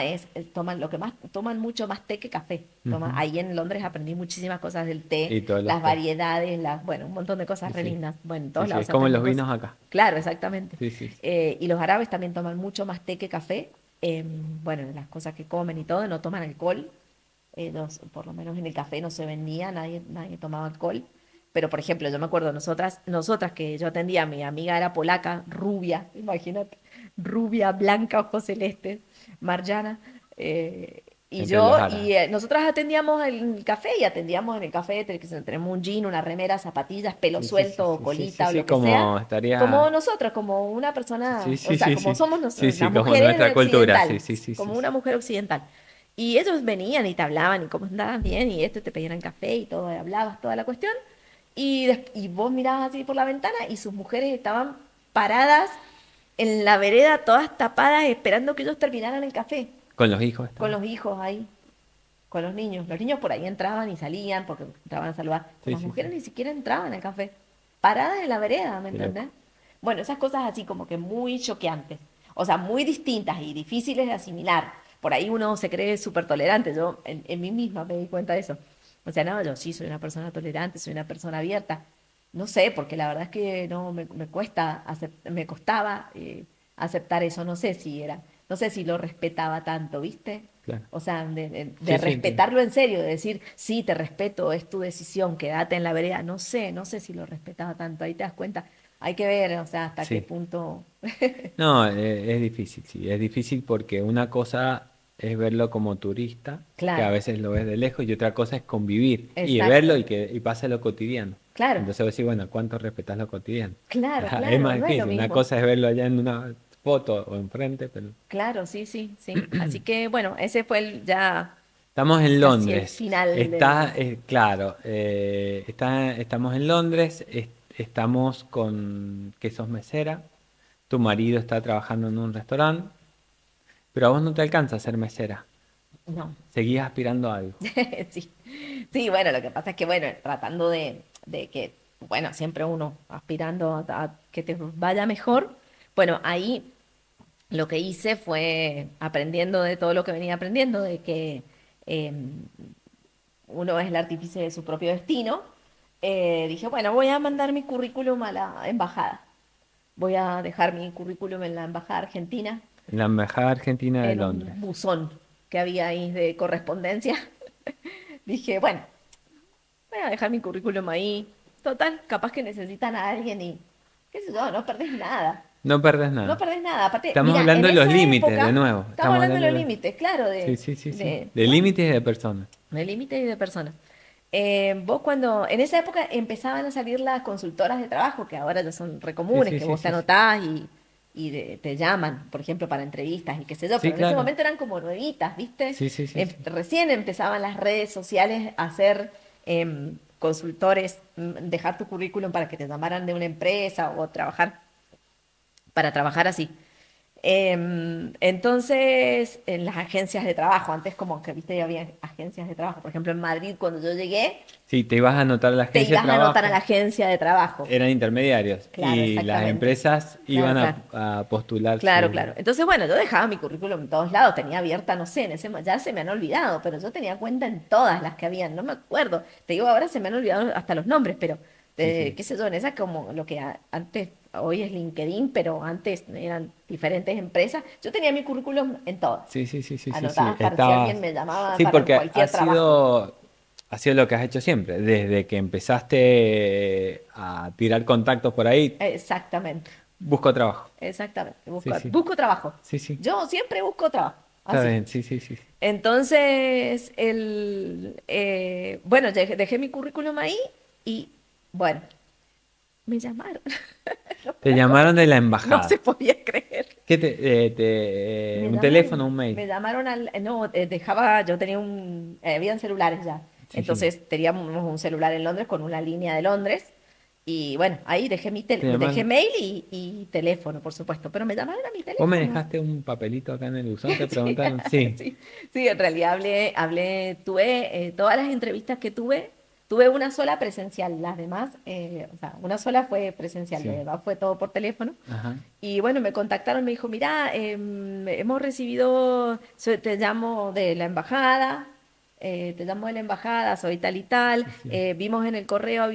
lo que más toman mucho más té que café. Ujú. Ahí en Londres aprendí muchísimas cosas del té, Y todos los las té. variedades, bueno, un montón de cosas Sí, re sí. lindas. Bueno, en Sí, todos sí. lados Es se como aprenden los cosas. vinos acá. Claro, exactamente. Sí, sí, sí. Y los árabes también toman mucho más té que café, bueno, las cosas que comen y todo, no toman alcohol. Por lo menos en el café no se vendía, nadie tomaba alcohol. Pero, por ejemplo, yo me acuerdo, nosotras que yo atendía, mi amiga era polaca, rubia, imagínate, rubia, blanca, ojos celestes, Marjana, y Entre los yo, árabes. y nosotras atendíamos el café y atendíamos en el café, tenemos un jean, una remera, zapatillas, pelo Sí, sí, sí, suelto, sí, sí, sí, colita o sí, lo que sea, como como estaría... nosotros, como una Sí, persona, o sí, sea, sí, como sí. somos Sí, las sí, como mujeres nuestra cultura, sí, occidentales, sí, sí, sí, como sí. una mujer occidental. Y ellos venían y te hablaban y cómo andabas bien y esto, te pedían el café y todo, y hablabas toda la cuestión. Y vos mirabas así por la ventana y sus mujeres estaban paradas en la vereda, todas tapadas, esperando que ellos terminaran el café, Con los hijos con estaba. los hijos ahí, con los niños. Los niños por ahí entraban y salían porque entraban a saludar, pero Sí, las sí, mujeres sí. ni siquiera entraban al café, paradas en la vereda, ¿me Qué entendés? loco. Bueno, esas cosas así como que muy choqueantes, o sea, muy distintas y difíciles de asimilar. Por ahí uno se cree súper tolerante, yo en mí misma me di cuenta de eso. O sea, no, yo sí soy una persona tolerante, soy una persona abierta. No sé, porque la verdad es que no me cuesta, me costaba aceptar eso, no sé si era, no sé si lo respetaba tanto, ¿viste? Claro. O sea, de Sí, sí, entiendo. respetarlo en serio, de decir, sí, te respeto, es tu decisión, quédate en la vereda. No sé si lo respetaba tanto. Ahí te das cuenta. Hay que ver, o sea, hasta qué Sí. punto. No, es difícil, sí. Es difícil porque una cosa es verlo como turista, que a Claro, veces lo ves de lejos, y otra cosa es convivir y verlo exacto. y pasa lo cotidiano. Claro, Entonces vos decís, bueno, ¿cuánto respetas lo cotidiano? claro, Es claro. más No es lo difícil. Una mismo. cosa es verlo allá en una foto o enfrente, pero... Claro, sí, sí, sí. Así que, bueno, ese fue ya Estamos en casi el Londres. final del. Está, claro, estamos en Londres, estamos con que sos mesera, tu marido está trabajando en un restaurante, pero a vos no te alcanza a ser mesera, No. seguís aspirando a algo. Sí. Sí, bueno, lo que pasa es que, bueno, tratando de que, bueno, siempre uno aspirando a que te vaya mejor. Bueno, ahí lo que hice fue aprendiendo de todo lo que venía aprendiendo, de que eh, uno es el artífice de su propio destino. Dije, bueno, voy a mandar mi currículum a la embajada. Voy a dejar mi currículum en la embajada argentina, En la Embajada Argentina de en Londres. un buzón que había ahí de correspondencia. Dije, bueno, voy a dejar mi currículum ahí. Total, capaz que necesitan a alguien y qué sé yo, no perdés nada. No perdés No nada. perdés nada. Aparte, Estamos mira, en hablando de los esa límites, de época, nuevo. estamos Estamos hablando de hablando los de los... límites, claro, Sí, sí, sí, sí. de, De bueno, límites y de personas. de límites y de personas. Vos cuando, en esa época empezaban a salir las consultoras de trabajo, que ahora ya son Sí, recomunes, sí, que sí, vos te sí, sí. anotás y te llaman, por ejemplo, para entrevistas y qué sé yo, Sí, pero en ese claro. momento eran como nuevitas, ¿viste? Sí, sí, sí, sí. Recién empezaban las redes sociales a ser consultores, dejar tu currículum para que te llamaran de una empresa o trabajar, para trabajar así. Entonces, en las agencias de trabajo, antes como que, viste, ya había agencias de trabajo. Por ejemplo, en Madrid, cuando yo llegué, Sí, te ibas a anotar a la te agencia de ibas a anotar a la trabajo. agencia de trabajo. Eran intermediarios Claro, y las exactamente. empresas Claro, iban claro. a postular Claro, su... claro. Entonces, bueno, yo dejaba mi currículum en todos lados, tenía abierta, no sé, ya se me han olvidado, pero yo tenía cuenta en todas las que habían, no me acuerdo. Te digo, ahora se me han olvidado hasta los nombres, pero Sí, sí. qué sé yo, en esa como lo que antes, hoy es LinkedIn, pero antes eran diferentes empresas. Yo tenía mi currículum en todas, Sí, sí, sí, sí, sí, sí. anotadas para si alguien Estabas... me llamaba Sí, para porque cualquier trabajo. ha sido lo que has hecho siempre. Desde que empezaste a tirar contactos por ahí, Exactamente. busco trabajo. Exactamente, Sí, sí. busco trabajo. Sí, sí. Yo siempre busco trabajo, Está así. bien, sí, sí, sí. Entonces, bueno, dejé mi currículum ahí y, bueno, me llamaron. No me Te la podía- llamaron de la no se embajada. podía creer. ¿Qué Me un teléfono, un llamaron, mail? me llamaron no, yo tenía habían celulares ya. Sí, sí. Entonces teníamos un celular en Londres con una línea de Londres. Y bueno, ahí Te dejé llamaron. mail y teléfono, por supuesto. Pero me llamaron a mi ¿Vos me teléfono. dejaste un papelito acá en el buzón? Te Sí, preguntaron. Sí. sí, sí, en realidad tuve todas las entrevistas que tuve una sola presencial, las demás, o sea, una sola fue presencial, lo Sí. demás fue todo por teléfono. Ajá. Y bueno, me contactaron, me dijo, mira, hemos recibido, te llamo de la embajada, te llamo de la embajada, soy tal y tal, Sí. vimos en el correo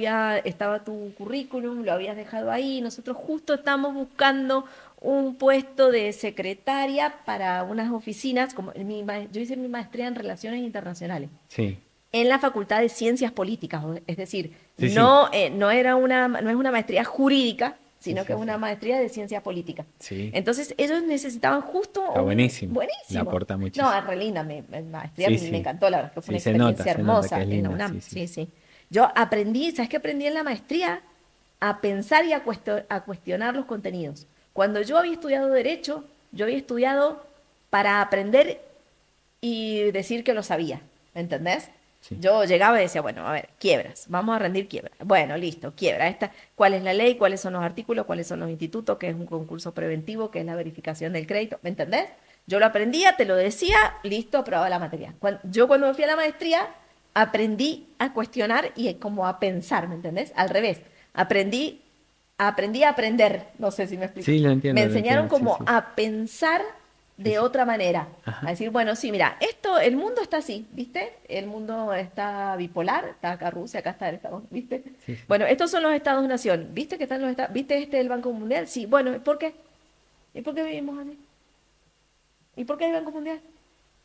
estaba tu currículum, lo habías dejado ahí, nosotros justo estamos buscando un puesto de secretaria para unas oficinas, yo hice mi maestría en Relaciones Internacionales Sí, en la Facultad de Ciencias Políticas, es decir, sí, sí, no es una maestría jurídica, sí, sino que sí, es una sí. maestría de Ciencias Políticas. Sí, Entonces, ellos necesitaban justo está buenísimo. Le buenísimo. aporta No, muchísimo. es re linda, mi maestría Sí, me sí. encantó, la verdad que fue una Sí, experiencia se nota que hermosa es en la linda, UNAM, sí, sí. sí, sí. Yo aprendí, ¿sabes qué aprendí en la maestría? A pensar y a cuestionar los contenidos. Cuando yo había estudiado Derecho, yo había estudiado para aprender y decir que lo sabía, ¿entendés? Sí. Yo llegaba y decía, bueno, a ver, quiebras, vamos a rendir quiebra. Bueno, listo, quiebra. ¿Cuál es la ley? ¿Cuáles son los artículos? ¿Cuáles son los institutos? ¿Qué es un concurso preventivo? ¿Qué es la verificación del crédito? ¿Me entendés? Yo lo aprendía, te lo decía, listo, aprobaba la materia. Yo cuando me fui a la maestría, aprendí a cuestionar y como a pensar, ¿me entendés? Al revés, aprendí a aprender, no sé si me explico. Sí, Me lo enseñaron entiendo, sí, como sí, sí. a pensar Sí, de sí. otra manera. A Ajá. decir, bueno, sí, mira, el mundo está así, ¿viste? El mundo está bipolar, está acá Rusia, acá está el Estado, ¿viste? Sí, sí. Bueno, estos son los estados-nación, ¿viste que están los estados? ¿Viste el Banco Mundial? Sí, bueno, ¿y por qué? ¿Y por qué vivimos así? ¿Y por qué hay Banco Mundial?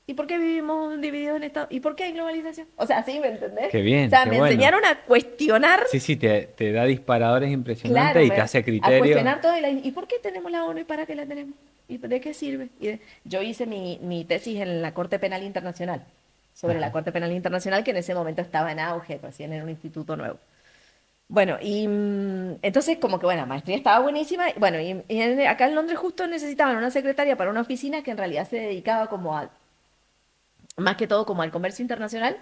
¿Y por qué vivimos divididos en estados? ¿Y por qué hay globalización? O sea, ¿sí me entendés? Qué O bien, sea, qué me bueno. enseñaron a cuestionar, Sí, sí, te da disparadores impresionantes claro, y te hace a criterio. cuestionar todo. ¿Y por qué tenemos la ONU y para qué la tenemos? ¿Y de qué sirve? Yo hice mi tesis en la Corte Penal Internacional, sobre la Ajá. Corte Penal Internacional, que en ese momento estaba en auge, recién era un instituto nuevo. Bueno, y entonces como que, bueno, la maestría estaba buenísima. Bueno, acá en Londres justo necesitaban una secretaria para una oficina que en realidad se dedicaba más que todo como al comercio internacional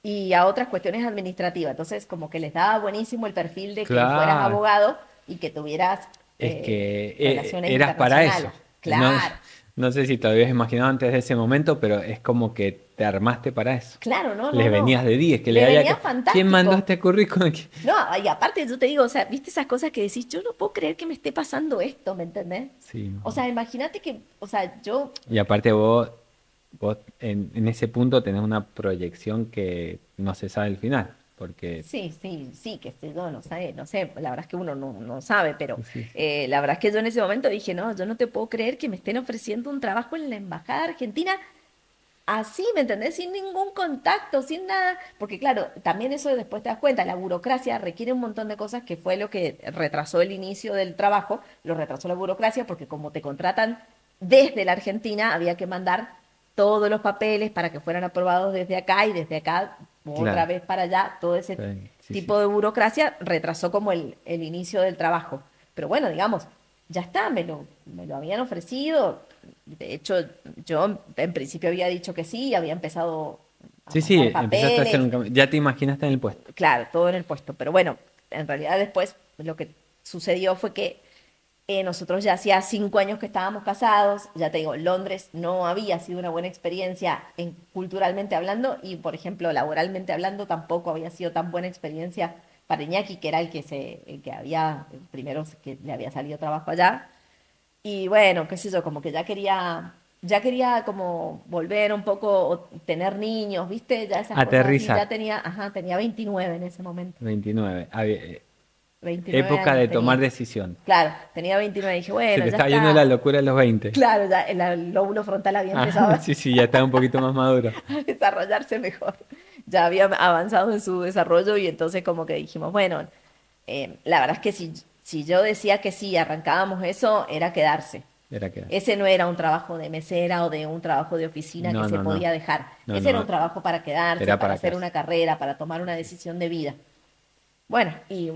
y a otras cuestiones administrativas. Entonces, como que les daba buenísimo el perfil de que fueras Claro, abogado y que tuvieras es que relaciones eras para internacionales. eso. No, Claro, no sé si te habías imaginado antes de ese momento, pero es como que te armaste para eso. claro, no, no, Les no. venías de 10, que le Le había venía que... ¿Quién mandó fantástico. este currículum? No, y aparte yo te digo, o sea, viste esas cosas que decís, yo no puedo creer que me esté pasando esto, ¿me entendés? Sí, O no. sea, imagínate que, o sea, yo, Y aparte vos en ese punto tenés una proyección que no se sabe el final, porque sí, sí, sí, que sé yo, no sé, la verdad es que uno no sabe, pero sí, sí, la verdad es que yo en ese momento dije, no, yo no te puedo creer que me estén ofreciendo un trabajo en la Embajada Argentina así, ¿me entendés? Sin ningún contacto, sin nada, porque claro, también eso después te das cuenta, la burocracia requiere un montón de cosas que fue lo que retrasó el inicio del trabajo, lo retrasó la burocracia porque como te contratan desde la Argentina, había que mandar todos los papeles para que fueran aprobados desde acá y desde acá otra claro. vez para allá, todo ese Está bien, sí, sí, tipo de sí. burocracia retrasó como el inicio del trabajo. Pero bueno, digamos, ya está, me lo habían ofrecido. De hecho, yo en principio había dicho que sí, había empezado a Sí, sí, mandar empezaste a hacer papeles, un cambio. Ya te imaginaste en el puesto. claro, todo en el puesto. Pero bueno, en realidad después lo que sucedió fue que nosotros ya hacía 5 años que estábamos casados, ya te digo, Londres no había sido una buena experiencia culturalmente hablando y, por ejemplo, laboralmente hablando tampoco había sido tan buena experiencia para Iñaki, que era el que había, el primero que le había salido trabajo allá. Y bueno, qué sé yo, como que ya quería como volver un poco, o tener niños, ¿viste? Ya esas cosas así, Aterrizar. tenía 29 en ese momento, 29. 29 Época años de tomar tenía. decisión. Claro, tenía 29 y dije, Se bueno, te ya estaba yendo la está. locura a los 20. Claro, ya el lóbulo frontal había empezado Ah, sí, sí, ya está un poquito más maduro. a desarrollarse mejor. Ya había avanzado en su desarrollo y entonces como que dijimos, bueno, la verdad es que si yo decía que sí, arrancábamos eso, era quedarse. Era que... Ese no era un trabajo de mesera o de un trabajo de oficina que No, se no, no. podía dejar. No, Ese era un no. trabajo para quedarse, Era para para hacer casa. una carrera, para tomar una decisión de vida. Bueno, y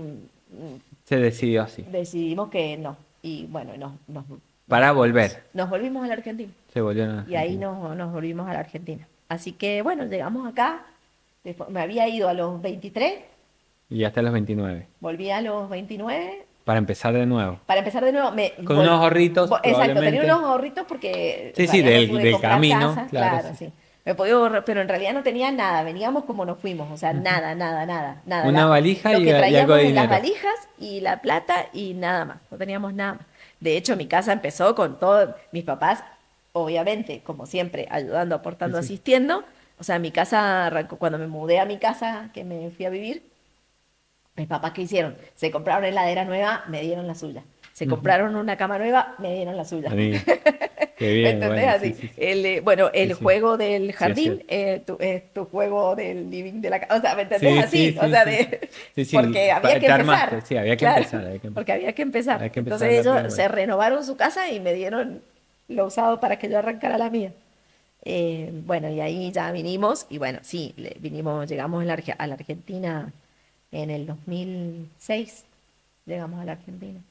Se decidió así. decidimos que no. Y bueno, nos Para volvimos. volver. Nos volvimos a la Argentina. Se volvió a Y ahí Argentina. nos volvimos a la Argentina. Así que bueno, llegamos acá. Me había ido a los 23, Y hasta los 29. volví a los 29. Para empezar de nuevo. Para empezar de nuevo, Con unos ahorritos, exacto, tenía unos probablemente. ahorritos porque en Sí, sí, realidad me pude del comprar camino. casa, Claro, claro, sí, sí. sí. Pero en realidad no tenía nada, veníamos como nos fuimos, o sea, Ujú. nada, nada, nada, nada. Una valija Lo que y algo traíamos de en las dinero. valijas y la plata y nada más, no teníamos nada más. De hecho, mi casa empezó con todo, mis papás, obviamente, como siempre, ayudando, Sí, aportando, sí. asistiendo. O sea, mi casa arrancó cuando me mudé a mi casa, que me fui a vivir. Mis papás, ¿qué hicieron? Se compraron heladera nueva, me dieron la suya. Se Ujú. compraron una cama nueva, me dieron la suya. Ahí, qué ¿Me bien, entendés? bueno, sí, Así. sí, sí, Bueno, sí, el sí, juego del sí, es jardín cierto. es tu juego del living de la casa. O sea, ¿me entendés? Sí, sí, Así. O sí, sea, sí, sí. Sí, sí, porque había que te armaste, empezar. sí, había que Claro, empezar, había que, porque había que había empezar. que empezar Entonces la piel, ellos bueno. se renovaron su casa y me dieron lo usado para que yo arrancara la mía. Bueno, y ahí ya vinimos, y bueno, sí, vinimos, llegamos a la Argentina en el 2006, llegamos a la Argentina.